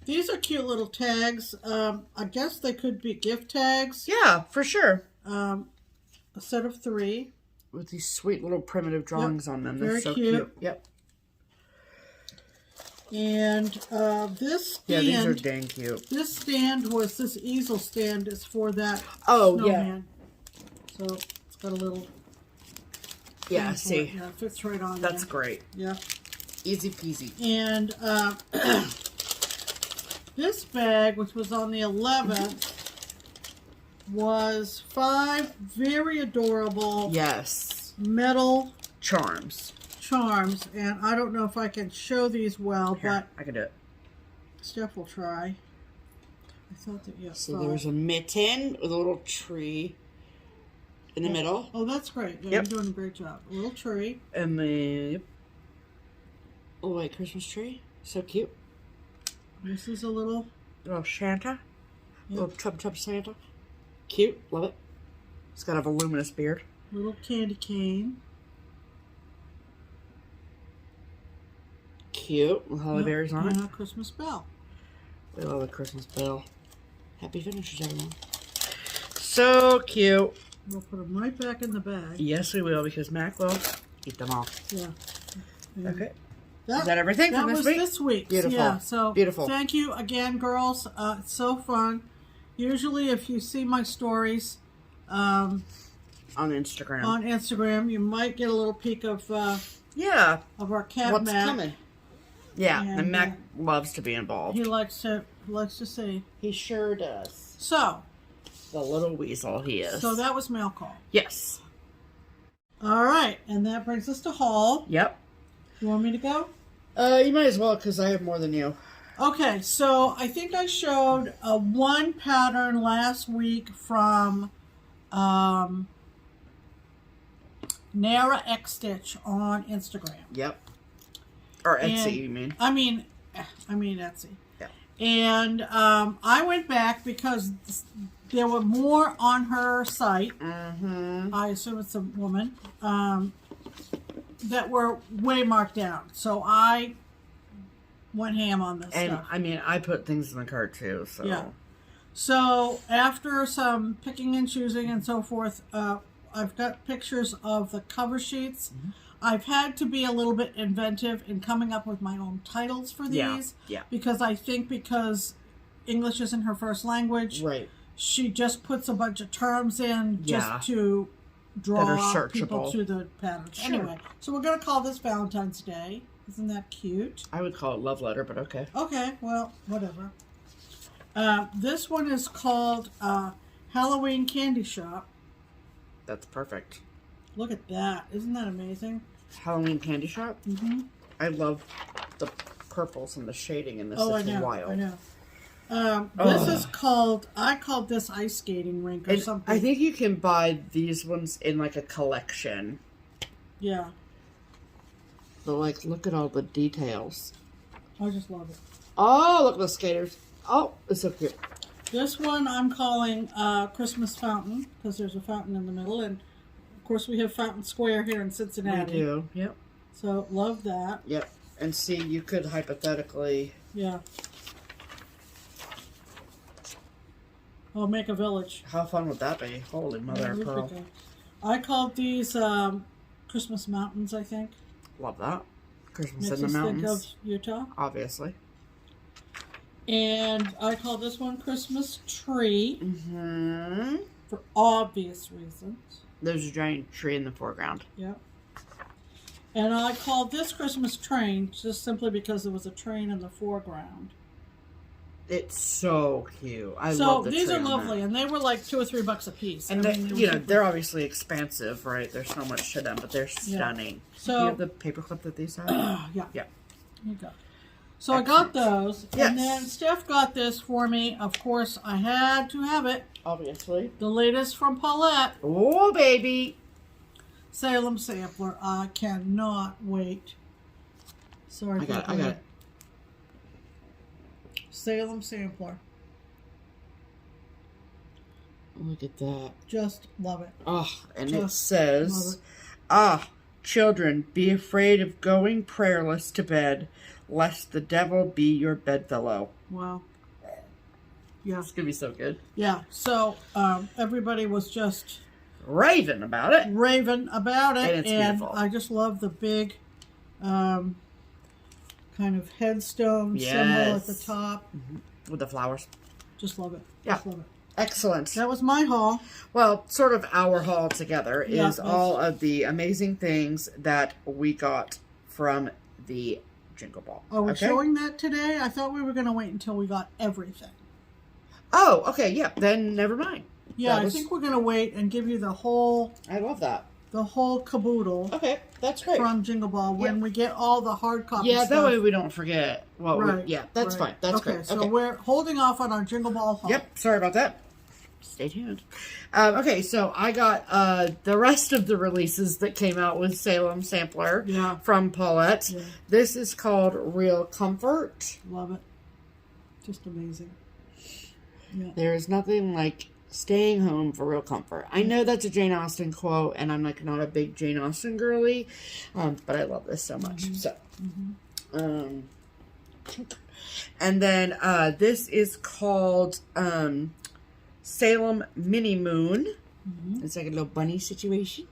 S1: These are cute little tags. I guess they could be gift tags.
S2: Yeah, for sure.
S1: A set of 3.
S2: With these sweet little primitive drawings on them. They're
S1: Very
S2: so
S1: cute.
S2: Yep.
S1: And this stand...
S2: Yeah, these are dang cute.
S1: This stand was, this easel stand is for that
S2: snowman.
S1: So it's got a little...
S2: Yeah, see.
S1: Yeah, it fits right on
S2: That's
S1: there.
S2: great.
S1: Yeah.
S2: Easy peasy.
S1: And this bag, which was on the 11th, was 5 very adorable metal
S2: charms.
S1: And I don't know if I can show these well,
S2: Here,
S1: but
S2: I can do it.
S1: Steph will try. I thought that
S2: So there's a mitten with a little tree in the middle.
S1: Oh, that's great. Yeah, you're doing a great job. A little tree.
S2: And then oh wait, Christmas tree. So cute.
S1: This is a little
S2: Santa. Little chub Santa. Cute. Love it. It's got a voluminous beard.
S1: Little candy cane.
S2: Cute. With holly berries on it.
S1: And a Christmas bell.
S2: We love a Christmas bell. Happy finishes, everyone. So cute.
S1: We'll put them right back in the bag.
S2: Yes, we will, because Mac will eat them all.
S1: Yeah.
S2: Okay. Is that everything
S1: that
S2: from this
S1: was
S2: week?
S1: This week.
S2: Beautiful.
S1: Yeah. So
S2: beautiful.
S1: Thank you again, girls. It's so fun. Usually, if you see my stories
S2: on Instagram,
S1: you might get a little peek of
S2: yeah,
S1: of our cat
S2: what's
S1: Mac.
S2: coming. Yeah, and Mac
S1: uh,
S2: loves to be involved.
S1: He likes to see.
S2: He sure does.
S1: So
S2: The little weasel he is.
S1: So that was mail call.
S2: Yes.
S1: All right, and that brings us to haul.
S2: Yep.
S1: You want me to go?
S2: You might as well, because I have more than you.
S1: Okay, so I think I showed one pattern last week from Nara X Stitch on Instagram.
S2: Yep. Or Etsy,
S1: And,
S2: you mean?
S1: I mean Etsy.
S2: Yeah.
S1: And I went back because there were more on her site.
S2: Mm-hmm.
S1: I assume it's a woman. That were way marked down. So I went ham on this
S2: And,
S1: stuff.
S2: I mean, I put things in the cart, too, so...
S1: Yeah. So after some picking and choosing and so forth, I've got pictures of the cover sheets. Mm-hmm. I've had to be a little bit inventive in coming up with my own titles for these.
S2: Yeah.
S1: Because I think because English isn't her first language,
S2: Right.
S1: she just puts a bunch of terms in just
S2: Yeah.
S1: to draw
S2: That are
S1: people
S2: searchable.
S1: to the patterns.
S2: Sure.
S1: Anyway, so we're going to call this Valentine's Day. Isn't that cute?
S2: I would call it love letter, but okay.
S1: Okay, well, whatever. This one is called Halloween Candy Shop.
S2: That's perfect.
S1: Look at that. Isn't that amazing?
S2: Halloween candy shop?
S1: Mm-hmm.
S2: I love the purples and the shading in this.
S1: Oh,
S2: it's
S1: I know.
S2: wild.
S1: I know. This is called, I called this ice skating rink or
S2: And
S1: something.
S2: I think you can buy these ones in like a collection.
S1: Yeah.
S2: But like, look at all the details.
S1: I just love it.
S2: Oh, look at the skaters. Oh, it's so cute.
S1: This one I'm calling Christmas Fountain because there's a fountain in the middle. And, of course, we have Fountain Square here in Cincinnati.
S2: We do. Yep.
S1: So, love that.
S2: Yep. And see, you could hypothetically...
S1: Yeah. Oh, make a village.
S2: How fun would that be? Holy mother of pearl.
S1: I called these Christmas Mountains, I think.
S2: Love that. Christmas
S1: Makes
S2: in the
S1: us
S2: mountains.
S1: think of Utah.
S2: Obviously.
S1: And I call this one Christmas Tree.
S2: Mm-hmm.
S1: For obvious reasons.
S2: There's a giant tree in the foreground.
S1: Yep. And I called this Christmas Train just simply because there was a train in the foreground.
S2: It's so cute. I love
S1: So
S2: the
S1: these
S2: tree
S1: are
S2: on
S1: lovely,
S2: that.
S1: and they were like $2 or $3 a piece.
S2: And
S1: I mean,
S2: they, they're obviously expansive, right? There's so much to them, but they're stunning.
S1: So-
S2: do you have the paperclip that these are?
S1: yeah.
S2: Yeah.
S1: Here you go. So I got those,
S2: Yes.
S1: and then Steph got this for me. Of course, I had to have it.
S2: Obviously.
S1: The latest from Paulette,
S2: Oh, baby.
S1: Salem Sampler. I cannot wait. Sorry,
S2: I got it.
S1: Salem Sampler.
S2: Look at that.
S1: Just love it.
S2: Oh, and it
S1: Just love
S2: says,
S1: it.
S2: children, be afraid of going prayerless to bed, lest the devil be your bedfellow.
S1: Wow. Yeah.
S2: It's going to be so good.
S1: Yeah. So everybody was just
S2: Raving about it.
S1: raving about it,
S2: And it's beautiful.
S1: I just love the big kind of headstone symbol at the top.
S2: With the flowers.
S1: Just love it.
S2: Yeah.
S1: Just love it.
S2: Excellent.
S1: That was my haul.
S2: Well, sort of our haul together
S1: Yeah,
S2: is all of the amazing things that we got from the Jingle Ball.
S1: Are we
S2: Okay?
S1: showing that today? I thought we were going to wait until we got everything.
S2: Oh, okay, yeah. Then never mind.
S1: Yeah,
S2: That
S1: I
S2: was-
S1: think we're going to wait and give you the whole caboodle
S2: Okay, that's great.
S1: from Jingle Ball when
S2: Yeah.
S1: we get all the hard copy
S2: Yeah,
S1: stuff.
S2: that way we don't forget. Well,
S1: Right.
S2: yeah, that's
S1: right.
S2: fine. That's
S1: okay,
S2: great.
S1: so
S2: Okay.
S1: we're holding off on our Jingle Ball haul.
S2: Yep, sorry about that. Stay tuned. Okay, so I got the rest of the releases that came out with Salem Sampler from Paulette.
S1: Yeah.
S2: This is called Real Comfort.
S1: Love it. Just amazing. Yeah.
S2: There is nothing like staying home for real comfort. I know that's a Jane Austen quote, and I'm like not a big Jane Austen girly, but I love this so much. So, and then this is called Salem Mini Moon. It's like a little bunny situation.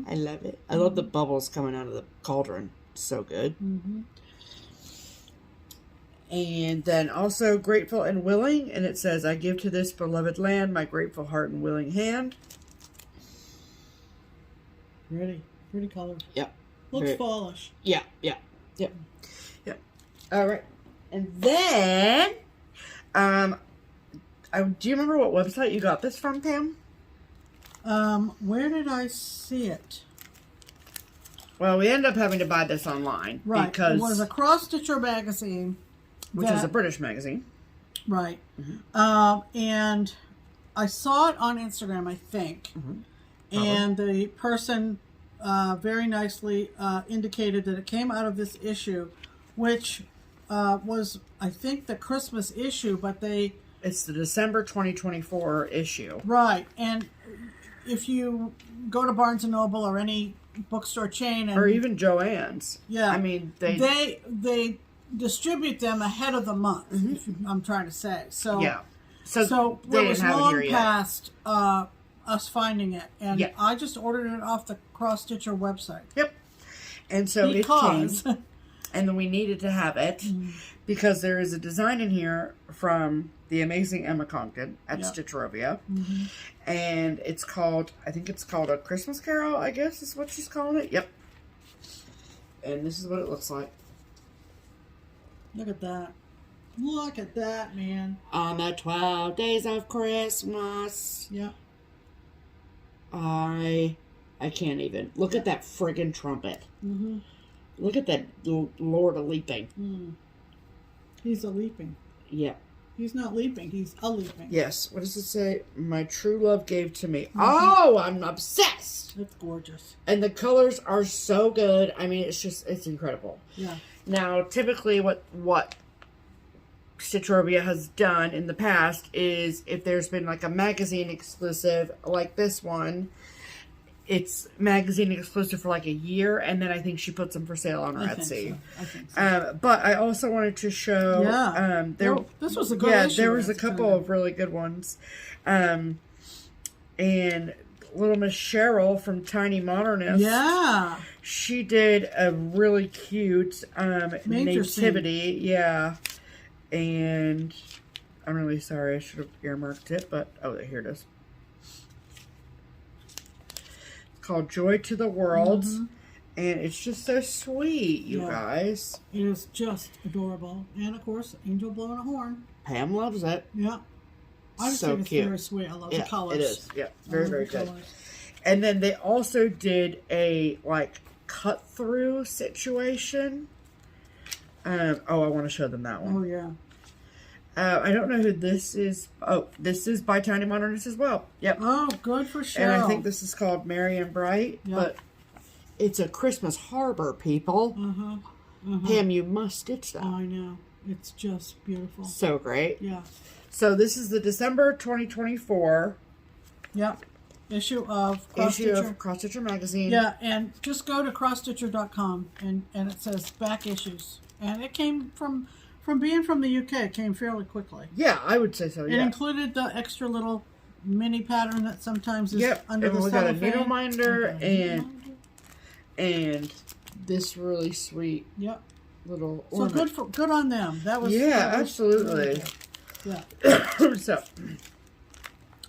S2: I love it. I
S1: Mm-hmm.
S2: love the bubbles coming out of the cauldron. So good. And then also grateful and willing. And it says, I give to this beloved land my grateful heart and willing hand.
S1: Pretty color.
S2: Yep.
S1: Looks
S2: Very-
S1: fallish.
S2: Yeah. All right. And then, do you remember what website you got this from, Pam?
S1: Where did I see it?
S2: Well, we ended up having to buy this online.
S1: Right.
S2: Because,
S1: It was a Cross Stitcher magazine.
S2: which is a British magazine.
S1: Right. And I saw it on Instagram, I think. And the person very nicely indicated that it came out of this issue, which was, I think, the Christmas issue, but
S2: It's the December 2024 issue.
S1: Right. And if you go to Barnes & Noble or any bookstore chain,
S2: Or even Joann's.
S1: yeah,
S2: I mean,
S1: they distribute them ahead of the month, I'm trying to say. So
S2: yeah.
S1: So
S2: they
S1: it
S2: didn't
S1: was
S2: have it
S1: long
S2: here yet.
S1: past us finding it, and
S2: Yeah.
S1: I just ordered it off the Cross Stitcher website.
S2: Yep. And so
S1: Because
S2: it came, and then we needed to have it because there is a design in here from the amazing Emma Conkin at
S1: Yep.
S2: Stitcherovia, and it's called, I think it's called A Christmas Carol, I guess is what she's calling it. Yep. And this is what it looks like.
S1: look at that. Look at that, man.
S2: On the 12 days of Christmas.
S1: Yeah.
S2: I can't even. Look at that friggin' trumpet. Look at that Lord of Leaping.
S1: He's a leaping.
S2: Yeah.
S1: He's not leaping. He's a leaping.
S2: Yes. What does it say? My true love gave to me. Oh, I'm obsessed.
S1: It's gorgeous.
S2: And the colors are so good. I mean, it's incredible.
S1: Yeah.
S2: Now, typically what Stitcherovia has done in the past is if there's been like a magazine exclusive like this one, it's magazine exclusive for like a year, and then I think she puts them for sale on her Etsy.
S1: I think so.
S2: But I also wanted to show,
S1: this was a good issue.
S2: there was a
S1: That's
S2: couple
S1: kinda-
S2: of really good ones. And little Miss Cheryl from Tiny Modernist.
S1: Yeah.
S2: She did a really cute
S1: Major scene.
S2: nativity. Yeah. And I'm really sorry. I should have earmarked it, but oh, here it is. It's called Joy to the World. And it's just so sweet, you guys.
S1: It is just adorable. And, of course, Angel blowing a horn.
S2: Pam loves it.
S1: Yeah. I just
S2: So
S1: think it's
S2: cute.
S1: very sweet. I love the
S2: Yeah,
S1: colors.
S2: it is. Yeah,
S1: I
S2: very,
S1: love
S2: very
S1: the
S2: good.
S1: colors.
S2: And then they also did a, like, cut-through situation. I want to show them that one.
S1: Oh, yeah.
S2: I don't know who this is. Oh, this is by Tiny Modernist as well. Yep.
S1: Oh, good for Cheryl.
S2: And I think this is called Merry and Bright.
S1: Yep.
S2: But it's a Christmas harbor, people. Pam, you must stitch that.
S1: I know. It's just beautiful.
S2: So great.
S1: Yeah.
S2: So this is the December 2024
S1: Yep. Issue of Cross
S2: issue
S1: Stitcher.
S2: of Cross Stitcher magazine.
S1: Yeah, and just go to crossstitcher.com and it says back issues. And it came from being from the UK, it came fairly quickly.
S2: Yeah, I would say so.
S1: It
S2: Yeah.
S1: included the extra little mini pattern that sometimes is
S2: Yep.
S1: under
S2: And
S1: the
S2: we got a
S1: cellophane.
S2: needle minder
S1: Okay.
S2: and this really sweet
S1: Yep.
S2: little
S1: So
S2: ornament.
S1: good on them. That was
S2: Yeah,
S1: that was
S2: absolutely.
S1: really good. Yeah.
S2: So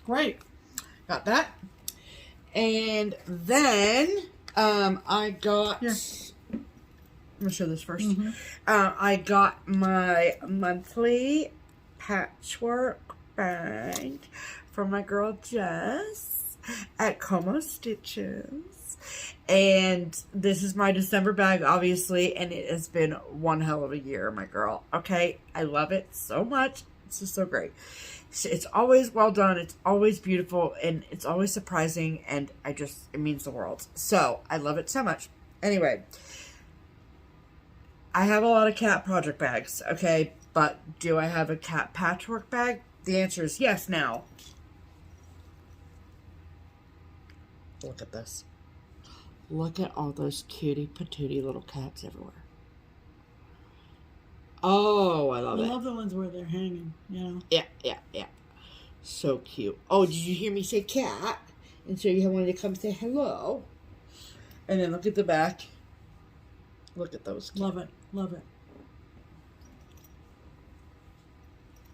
S1: Great.
S2: got that. And then I got.
S1: Here.
S2: I'm gonna show this first. I got my monthly patchwork bag from my girl Jess at Como Stitches, and this is my December bag, obviously, and it has been one hell of a year, my girl. Okay, I love it so much. It's just so great. It's always well done. It's always beautiful, and it's always surprising, and it means the world. So I love it so much. Anyway, I have a lot of cat project bags, okay, but do I have a cat patchwork bag? The answer is yes now. Look at this. Look at all those cutie patootie little cats everywhere. Oh, I love
S1: I
S2: it.
S1: love the ones where they're hanging, you know.
S2: Yeah. So cute. Oh, did you hear me say cat? And so you wanted to come say hello. And then look at the back. Look at those.
S1: Love it. Love it.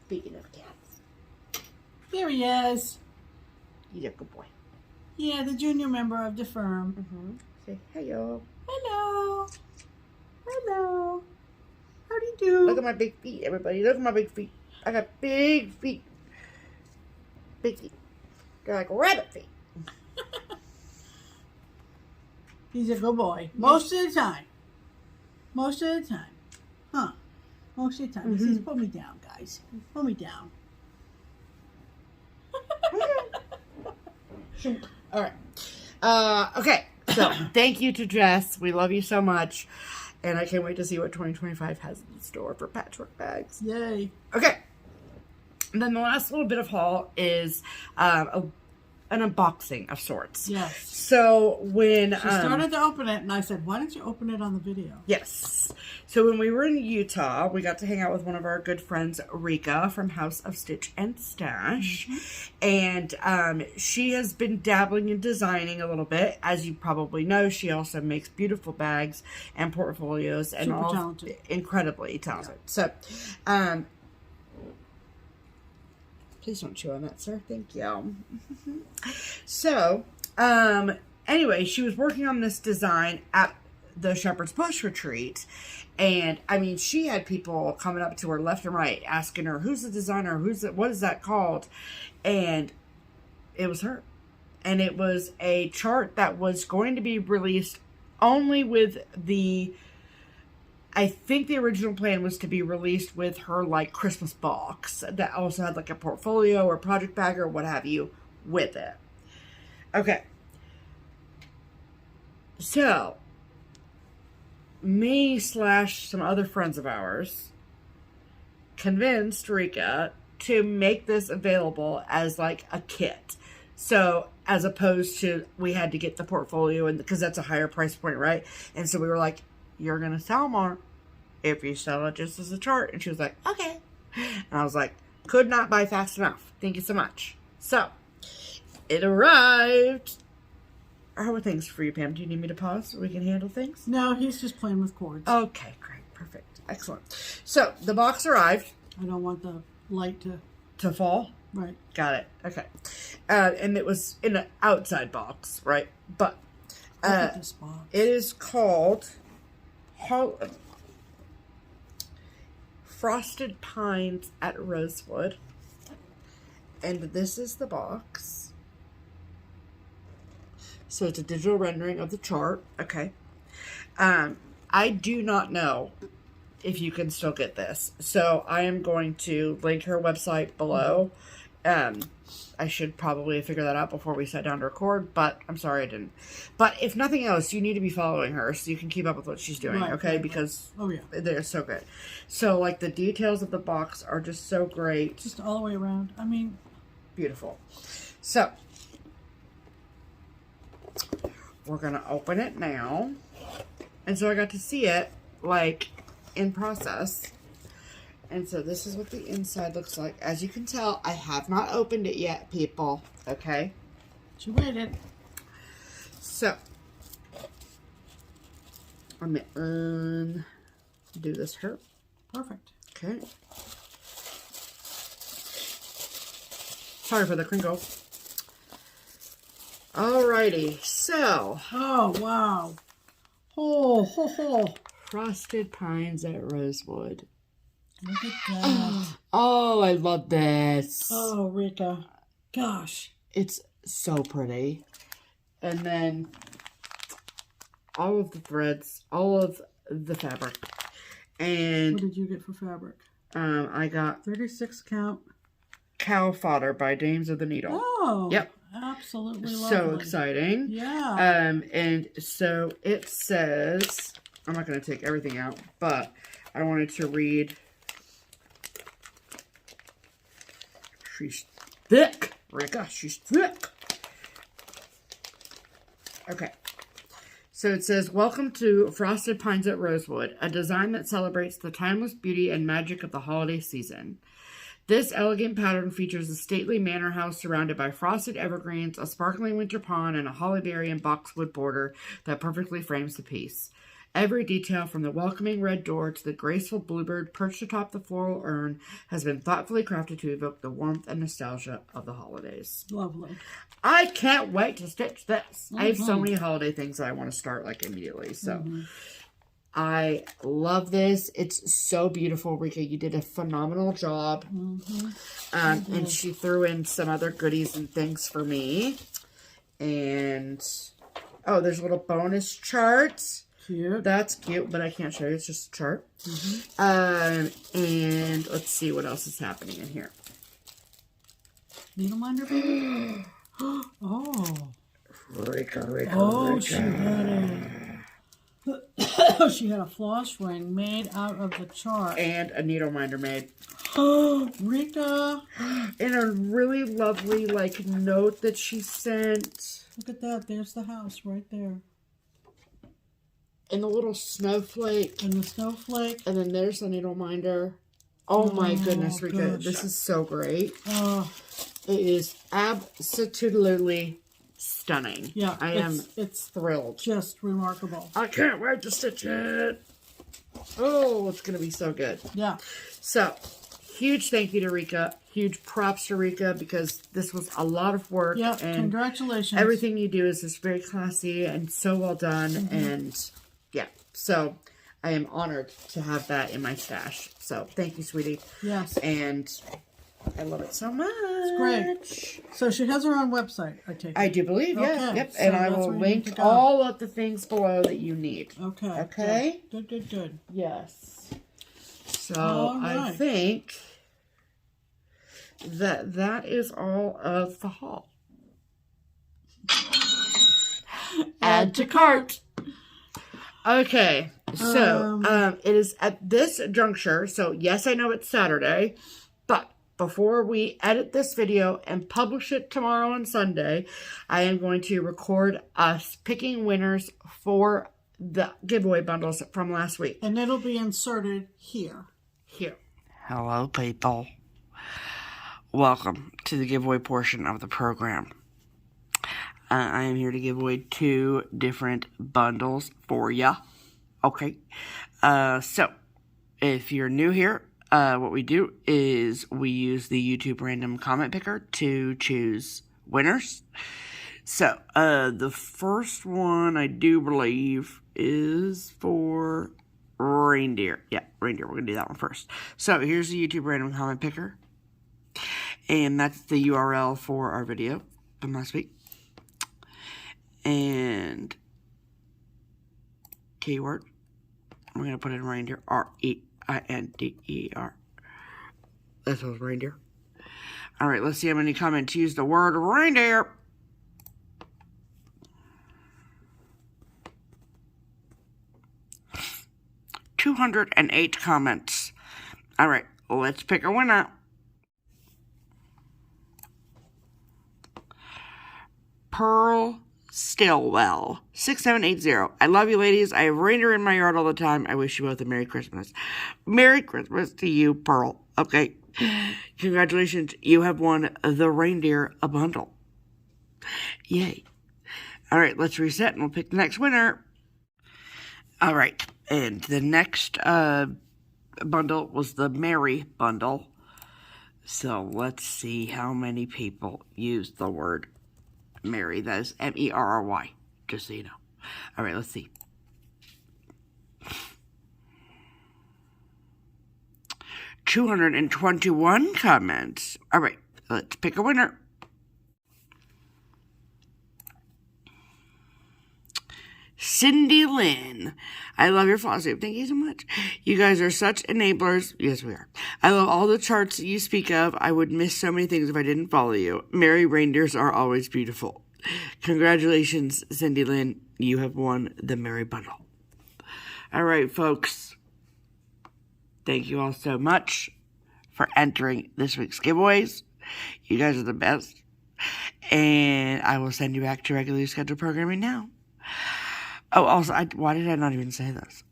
S2: Speaking of cats.
S1: Here he is.
S2: He's a good boy.
S1: Yeah, the junior member of the firm.
S2: Mm-hmm. Say hello.
S1: Hello. Hello. How do you do?
S2: Look at my big feet, everybody. Look at my big feet. I got big feet. Big feet. They're like rabbit feet.
S1: He's a good boy. Most of the time. Most of the time. Huh. Most of the time. He says, put me down, guys. Put me down.
S2: All right. Okay. So, thank you to Jess. We love you so much. And I can't wait to see what 2025 has in store for patchwork bags.
S1: Yay.
S2: Okay. And then the last little bit of haul is an unboxing of sorts.
S1: Yes.
S2: So when
S1: she started to open it, and I said, "Why don't you open it on the video?"
S2: Yes. So when we were in Utah, we got to hang out with one of our good friends, Rika from House of Stitch and Stash, and she has been dabbling in designing a little bit. As you probably know, she also makes beautiful bags and portfolios, and
S1: super talented.
S2: Incredibly talented. So, please don't chew on that, sir. Thank you. So, anyway, she was working on this design at the Shepherd's Bush retreat. And, I mean, she had people coming up to her left and right asking her, who's the designer? What is that called? And it was her. And it was a chart that was going to be released only with I think the original plan was to be released with her, like, Christmas box that also had, like, a portfolio or project bag or what have you with it. Okay. So, me / some other friends of ours convinced Rika to make this available as, like, a kit. So, as opposed to, we had to get the portfolio, and because that's a higher price point, right? And so we were like, you're going to sell more if you sell it just as a chart. And she was like, okay. And I was like, could not buy fast enough. Thank you so much. So, it arrived. How are things for you, Pam? Do you need me to pause so we can handle things?
S1: No, he's just playing with cords.
S2: Okay, great. Perfect. Excellent. So, the box arrived.
S1: I don't want the light
S2: to fall?
S1: Right.
S2: Got it. Okay. And it was in an outside box, right? But
S1: look at this box.
S2: It is called Frosted Pines at Rosewood. And this is the box. So it's a digital rendering of the chart. Okay. I do not know if you can still get this. So I am going to link her website below. I should probably figure that out before we sat down to record, but I'm sorry I didn't. But if nothing else, you need to be following her so you can keep up with what she's doing,
S1: right,
S2: okay?
S1: Right,
S2: because
S1: right. Oh, yeah.
S2: They're so good. So, like, the details of the box are just so great.
S1: Just all the way around. I mean,
S2: beautiful. So, we're going to open it now. And so I got to see it, like, in process. And so this is what the inside looks like. As you can tell, I have not opened it yet, people. Okay?
S1: She waited.
S2: So, I'm going to do this here.
S1: Perfect.
S2: Okay. Sorry for the crinkles. Alrighty. So.
S1: Oh, wow. Oh, ho, ho.
S2: Frosted Pines at Rosewood.
S1: Look at that.
S2: Oh, I love this.
S1: Oh, Rika. Gosh.
S2: It's so pretty. And then all of the threads, all of the fabric. And
S1: what did you get for fabric?
S2: I got
S1: 36 count.
S2: Cow Fodder by Dames of the Needle.
S1: Oh.
S2: Yep.
S1: Absolutely lovely.
S2: So exciting.
S1: Yeah.
S2: And so it says, I'm not going to take everything out, but I wanted to read. She's thick. Rika, she's thick. Okay. So it says, welcome to Frosted Pines at Rosewood, a design that celebrates the timeless beauty and magic of the holiday season. This elegant pattern features a stately manor house surrounded by frosted evergreens, a sparkling winter pond, and a hollyberry and boxwood border that perfectly frames the piece. Every detail, from the welcoming red door to the graceful bluebird perched atop the floral urn, has been thoughtfully crafted to evoke the warmth and nostalgia of the holidays.
S1: Lovely.
S2: I can't wait to stitch this. I have so many holiday things that I want to start like immediately. So I love this. It's so beautiful, Rika. You did a phenomenal job. And she threw in some other goodies and things for me. And, oh, there's little bonus charts.
S1: Cute.
S2: That's cute, but I can't show you. It's just a chart. And let's see what else is happening in here.
S1: Needle minder, baby? Oh.
S2: Rika.
S1: Oh, she had a floss ring made out of the chart.
S2: And a needle minder made.
S1: Oh, Rika.
S2: And a really lovely, like, note that she sent.
S1: Look at that. There's the house right there.
S2: And the little snowflake.
S1: And the snowflake.
S2: And then there's the needle minder. Oh my goodness, Rika.
S1: Gosh.
S2: This is so great.
S1: Oh.
S2: It is absolutely stunning.
S1: Yeah.
S2: I am thrilled.
S1: Just remarkable.
S2: I can't wait to stitch it. Oh, it's going to be so good.
S1: Yeah.
S2: So, huge thank you to Rika. Huge props to Rika because this was a lot of work.
S1: Yeah,
S2: and
S1: congratulations.
S2: Everything you do is just very classy and so well done. And yeah, so I am honored to have that in my stash. So, thank you, sweetie.
S1: Yes.
S2: And I love it so much.
S1: It's great. So she has her own website, I take it.
S2: I do believe, yeah.
S1: Okay,
S2: Yep.
S1: so
S2: And I
S1: that's
S2: will
S1: where you need to
S2: link
S1: go.
S2: all of the things below that you need.
S1: Okay.
S2: Okay?
S1: Good.
S2: Yes. So
S1: All
S2: I
S1: right.
S2: think that is all of the haul. Add to cart. Okay, so it is at this juncture. So yes, I know it's Saturday, but before we edit this video and publish it tomorrow and Sunday, I am going to record us picking winners for the giveaway bundles from last week.
S1: And it'll be inserted here.
S2: Hello, people. Welcome to the giveaway portion of the program. I am here to give away 2 different bundles for ya. Okay. So, if you're new here, what we do is we use the YouTube random comment picker to choose winners. So, the first one I do believe is for reindeer. Yeah, reindeer. We're going to do that one first. So, here's the YouTube random comment picker. And that's the URL for our video from last week. And keyword, we're going to put in reindeer, R-E-I-N-D-E-R. That was reindeer. All right, let's see how many comments use the word reindeer. $208 comments. All right, let's pick a winner. Pearl Stillwell, 6780. I love you, ladies. I have reindeer in my yard all the time. I wish you both a Merry Christmas. Merry Christmas to you, Pearl. Okay. Congratulations. You have won the reindeer bundle. Yay. All right, let's reset and we'll pick the next winner. All right. And the next bundle was the Merry bundle. So let's see how many people used the word Merry. That is M-E-R-R-Y, just so you know. All right, let's see. $221 comments. All right, let's pick a winner. Cindy Lynn. I love your FlossTube. Thank you so much. You guys are such enablers. Yes, we are. I love all the charts that you speak of. I would miss so many things if I didn't follow you. Merry reindeers are always beautiful. Congratulations, Cindy Lynn. You have won the Merry Bundle. All right, folks. Thank you all so much for entering this week's giveaways. You guys are the best. And I will send you back to regularly scheduled programming now. Oh, also, why did I not even say this?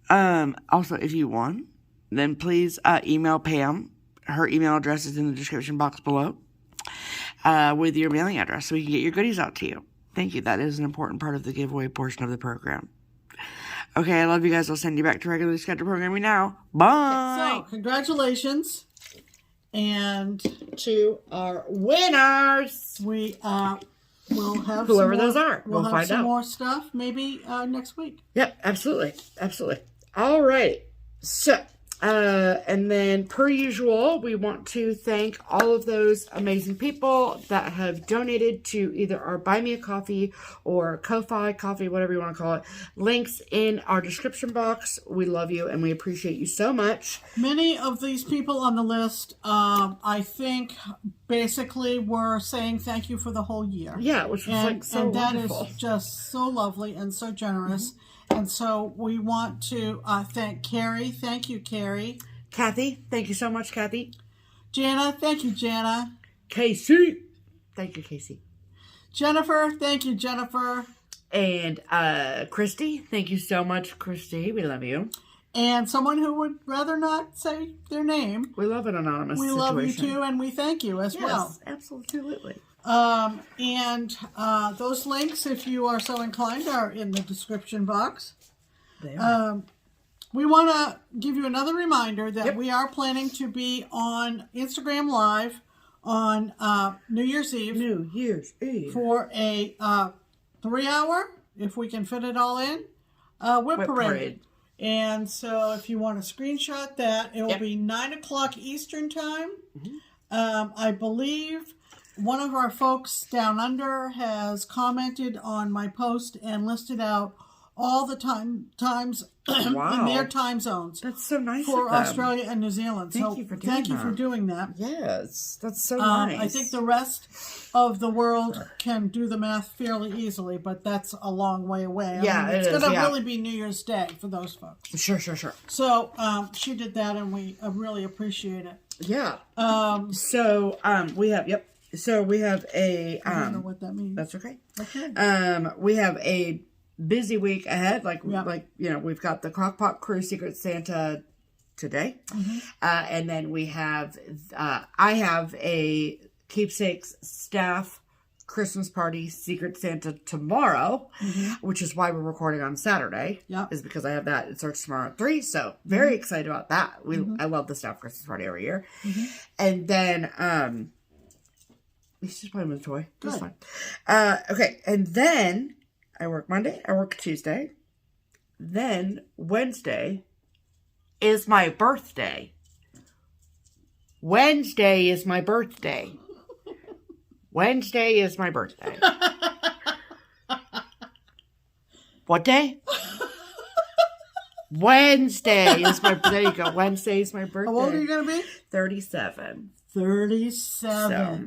S2: Also, if you won, then please email Pam. her email address is in the description box below with your mailing address so we can get your goodies out to you. Thank you. That is an important part of the giveaway portion of the program. Okay, I love you guys. I'll send you back to regularly scheduled programming now. Bye.
S1: So, congratulations. And to our winners, we will have
S2: whoever
S1: some more,
S2: those are.
S1: We'll have
S2: find
S1: some
S2: out.
S1: more stuff maybe next week.
S2: Yep, absolutely. Absolutely. All right. So, and then per usual, we want to thank all of those amazing people that have donated to either our Buy Me a Coffee or Ko-Fi Coffee, whatever you want to call it. Links in our description box. We love you and we appreciate you so much.
S1: Many of these people on the list, I think, basically were saying thank you for the whole year.
S2: Yeah, which was so wonderful.
S1: That is just so lovely and so generous. Mm-hmm. And so we want to thank Carrie. Thank you, Carrie.
S2: Kathy. Thank you so much, Kathy.
S1: Jana. Thank you, Jana.
S2: Casey. Thank you, Casey.
S1: Jennifer. Thank you, Jennifer.
S2: And Christy. Thank you so much, Christy. We love you.
S1: And someone who would rather not say their name.
S2: We love an anonymous
S1: situation.
S2: We
S1: love you too, and we thank you as well.
S2: Yes, absolutely.
S1: And those links, if you are so inclined, are in the description box.
S2: They are.
S1: We want to give you another reminder that we are planning to be on Instagram Live on New Year's Eve. For a 3-hour, if we can fit it all in, whip parade. And so if you want to screenshot that, it will be 9 o'clock Eastern time. Mm-hmm. I believe one of our folks down under has commented on my post and listed out all the times in their time zones.
S2: That's so nice
S1: for Australia and New Zealand.
S2: Thank you for doing that.
S1: Yes,
S2: that's so nice.
S1: I think the rest of the world can do the math fairly easily, but that's a long way away.
S2: Yeah,
S1: it's going to really be New Year's Day for those folks.
S2: Sure.
S1: So she did that, and we really appreciate it.
S2: Yeah. So we have So we have a.
S1: I don't know what that means.
S2: That's okay.
S1: Okay.
S2: We have a busy week ahead. We've got the Crockpot Crew Secret Santa today, and then we have. I have a Keepsakes staff Christmas party Secret Santa tomorrow, which is why we're recording on Saturday. Yeah, is because I have that. It starts tomorrow at 3. So very excited about that. I love the staff Christmas party every year, and then He's just playing with a toy. That's fine. Okay, and then I work Monday. I work Tuesday. Then Wednesday is my birthday. Wednesday is my birthday. Wednesday is my birthday. What day? Wednesday is my birthday. There you go. Wednesday is my birthday.
S1: How old are you going to be?
S2: 37.
S1: 37.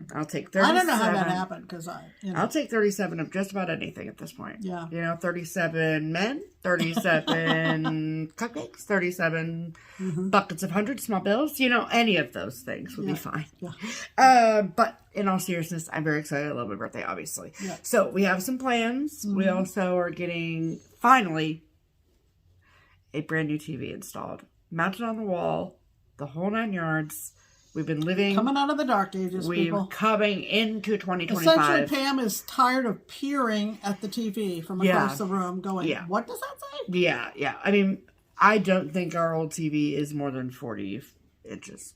S2: So I'll take 37.
S1: I don't know how that happened because
S2: I'll take 37 of just about anything at this point.
S1: Yeah.
S2: 37 men, 37 cupcakes, 37 buckets of 100 small bills. Any of those things would be fine. Yeah. But in all seriousness, I'm very excited. I love my birthday, obviously. Yeah. So we have some plans. We also are getting, finally, a brand new TV installed. Mounted on the wall, the whole 9 yards. We've been living...
S1: Coming out of the dark ages, people.
S2: Coming into 2025.
S1: Essentially, Pam is tired of peering at the TV from across the room going, what does that say?
S2: Yeah. I mean, I don't think our old TV is more than 40 inches.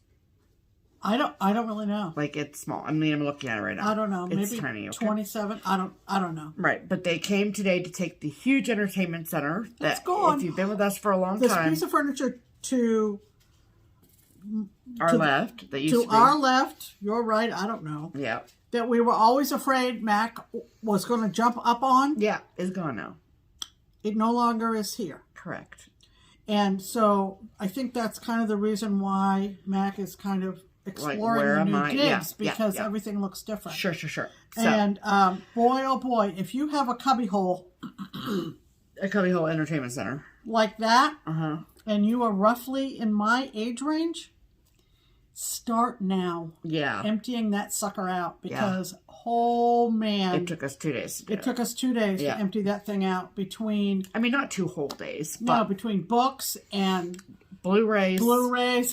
S1: I don't really know.
S2: It's small. I mean, I'm looking at it right now.
S1: I don't know.
S2: It's
S1: maybe
S2: tiny. Okay?
S1: 27. I don't know.
S2: Right. But they came today to take the huge entertainment center.
S1: That's gone.
S2: If you've been with us for a long time.
S1: This piece of furniture to...
S2: Our left. That used to be.
S1: Our left. You're right. I don't know.
S2: Yeah.
S1: That we were always afraid Mac was going to jump up on.
S2: Yeah. Is gone now.
S1: It no longer is here.
S2: Correct.
S1: And so I think that's kind of the reason why Mac is kind of exploring the new digs because everything looks different.
S2: Sure. So,
S1: and boy, oh boy, if you have a cubbyhole.
S2: A cubbyhole entertainment center.
S1: Like that. And you are roughly in my age range. Start now.
S2: Yeah.
S1: Emptying that sucker out because, oh man.
S2: It took us 2 days.
S1: It took us 2 days to empty that thing out between...
S2: I mean, not 2 whole days.
S1: But between books and...
S2: Blu-rays.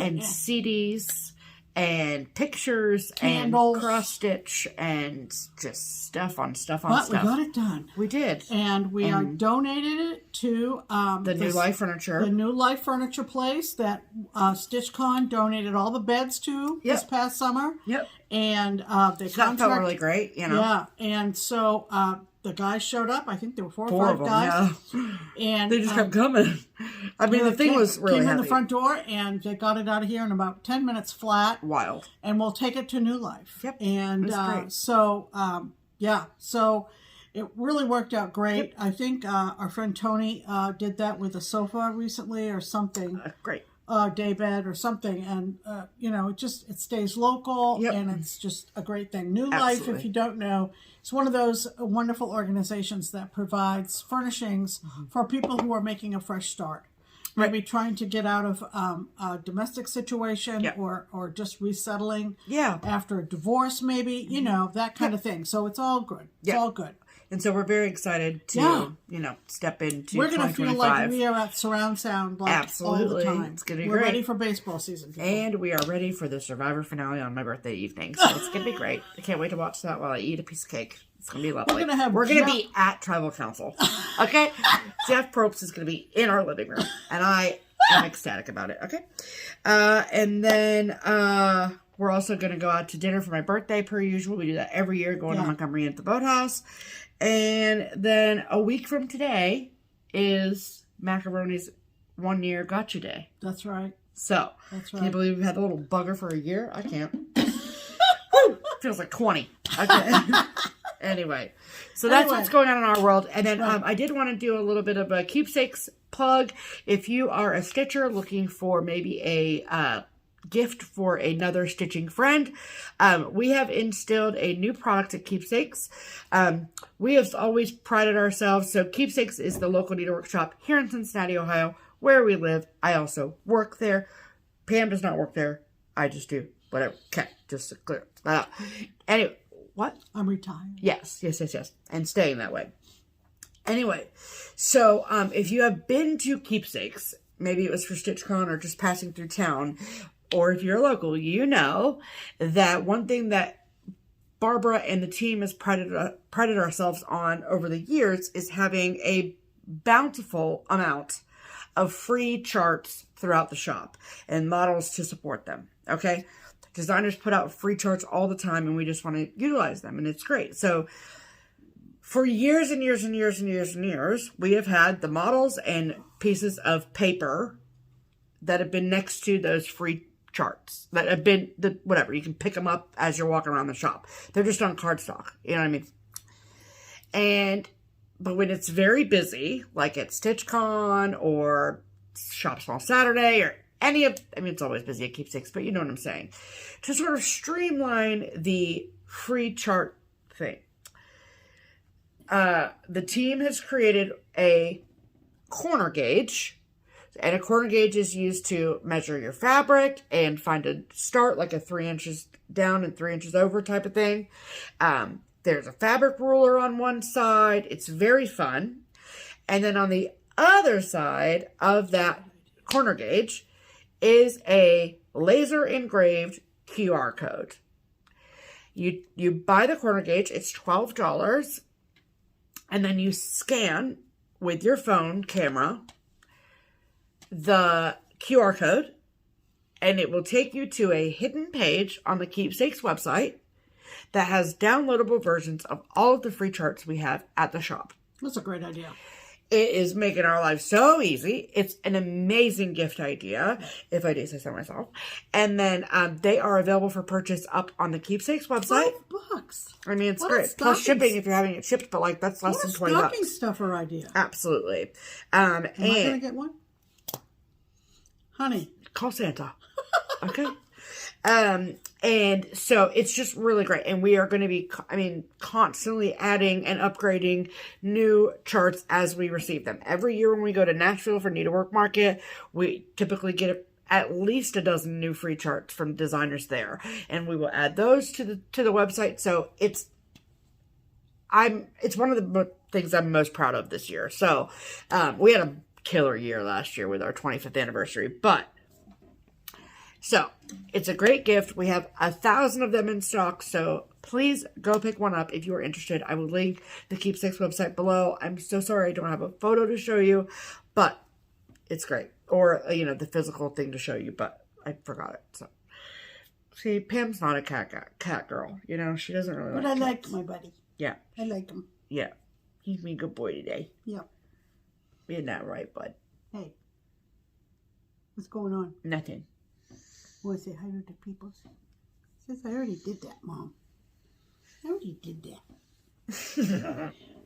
S1: And
S2: CDs and pictures
S1: Candles.
S2: and cross stitch and just stuff on stuff.
S1: But we got it done.
S2: We did.
S1: And we are donated it to
S2: the New Life Furniture.
S1: The New Life Furniture place that StitchCon donated all the beds to this past summer.
S2: Yep.
S1: And they
S2: that felt really great, you know.
S1: Yeah. And so the guys showed up. I think there were four or five guys.
S2: Yeah.
S1: And
S2: they just kept coming. I mean, the thing was really
S1: came
S2: heavy.
S1: in the front door, and they got it out of here in about 10 minutes flat.
S2: Wild.
S1: And we'll take it to New Life.
S2: Yep.
S1: And so it really worked out great. Yep. I think our friend Tony did that with a sofa recently or something.
S2: Great.
S1: Daybed or something, and it stays local, and it's just a great thing. New Life, if you don't know, it's one of those wonderful organizations that provides furnishings for people who are making a fresh start, maybe trying to get out of a domestic situation or just resettling after a divorce, maybe, that kind of thing. So it's all good. It's all good.
S2: And so we're very excited to, step into
S1: We're going to feel like we are at surround sound all the time.
S2: It's going to be
S1: We're
S2: great.
S1: ready for baseball season. People.
S2: And we are ready for the Survivor finale on my birthday evening. So it's going to be great. I can't wait to watch that while I eat a piece of cake. It's going to be lovely. We're going to be at Tribal Council. Okay? Jeff Probst is going to be in our living room. And I am ecstatic about it. Okay? And then we're also going to go out to dinner for my birthday per usual. We do that every year, going to Montgomery at the Boathouse. And then a week from today is Macaroni's 1 year gotcha day.
S1: That's right.
S2: So, can you believe we've had the little bugger for a year? I can't. Woo! Feels like 20. Okay. Anyway, so that's what's going on in our world. And then I did want to do a little bit of a keepsakes plug. If you are a stitcher looking for maybe a gift for another stitching friend, we have instilled a new product at Keepsakes. We have always prided ourselves. So Keepsakes is the local needlework shop here in Cincinnati, Ohio, where we live. I also work there. Pam does not work there. I just do. Whatever. Okay, just to clear that up. Anyway, what?
S1: I'm retired.
S2: Yes. And staying that way. Anyway, so if you have been to Keepsakes, maybe it was for StitchCon or just passing through town, or if you're local, you know that one thing that Barbara and the team has prided ourselves on over the years is having a bountiful amount of free charts throughout the shop and models to support them. Okay? Designers put out free charts all the time, and we just want to utilize them, and it's great. So for years and years and years and years and years, we have had the models and pieces of paper that have been next to those free charts that have been whatever. You can pick them up as you're walking around the shop. They're just on cardstock. You know what I mean? But when it's very busy, like at StitchCon or Shop Small Saturday or it's always busy at Keepsakes, but you know what I'm saying. To sort of streamline the free chart thing, the team has created a corner gauge. And a corner gauge is used to measure your fabric and find a start, like a 3 inches down and 3 inches over type of thing. There's a fabric ruler on one side. It's very fun. And then on the other side of that corner gauge is a laser engraved QR code. You buy the corner gauge. It's $12. And then you scan with your phone camera the QR code, and it will take you to a hidden page on the Keepsakes website that has downloadable versions of all of the free charts we have at the shop.
S1: That's a great idea.
S2: It is making our life so easy. It's an amazing gift idea, if I do say so myself. And then they are available for purchase up on the Keepsakes website.
S1: $5.
S2: I mean, it's great. Plus shipping if you're having it shipped, but that's less than $20.
S1: Stocking stuffer idea.
S2: Absolutely.
S1: Am I going to get one? Honey.
S2: Call Santa. Okay. And so it's just really great. And we are going to be, constantly adding and upgrading new charts as we receive them. Every year when we go to Nashville for Needlework Market, we typically get at least a dozen new free charts from designers there. And we will add those to the website. So it's one of the things I'm most proud of this year. So, we had a killer year last year with our 25th anniversary, but So, it's a great gift. We have 1,000 of them in stock, so please go pick one up if you are interested. I will link the Keepsakes website below. I'm so sorry I don't have a photo to show you, but it's great. Or, you know, the physical thing to show you, but I forgot it. So, see, Pam's not a cat girl. You know, she doesn't really like
S1: But I
S2: cats.
S1: like my buddy.
S2: Yeah.
S1: I like him.
S2: Yeah. He's been a good boy today.
S1: Yeah.
S2: Isn't that right, bud?
S1: Hey. What's going on?
S2: Nothing.
S1: Want to say hi to the people? Says I already did that, Mom. I already did that.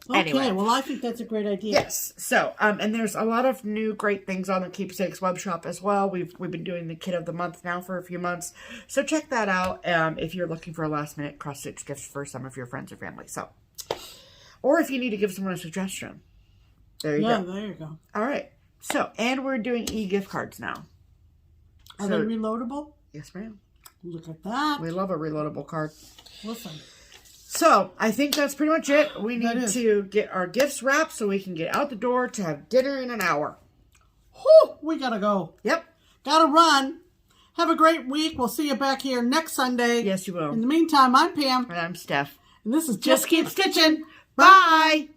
S1: Okay,
S2: Anyway.
S1: well, I think that's a great idea.
S2: Yes. So, and there's a lot of new great things on the Keepsakes web shop as well. We've been doing the Kit of the Month now for a few months. So check that out if you're looking for a last-minute cross-stitch gift for some of your friends or family. So, or if you need to give someone a suggestion. There you go.
S1: Yeah, there you go.
S2: All right. So, and we're doing e-gift cards now.
S1: Are they reloadable?
S2: Yes, ma'am.
S1: Look at that.
S2: We love a reloadable card.
S1: Listen.
S2: So, I think that's pretty much it. We need to get our gifts wrapped so we can get out the door to have dinner in an hour.
S1: Whew, we gotta go.
S2: Yep.
S1: Gotta run. Have a great week. We'll see you back here next Sunday.
S2: Yes, you will.
S1: In the meantime, I'm Pam.
S2: And I'm Steph.
S1: And this is
S2: Just Keep Stitching. Bye.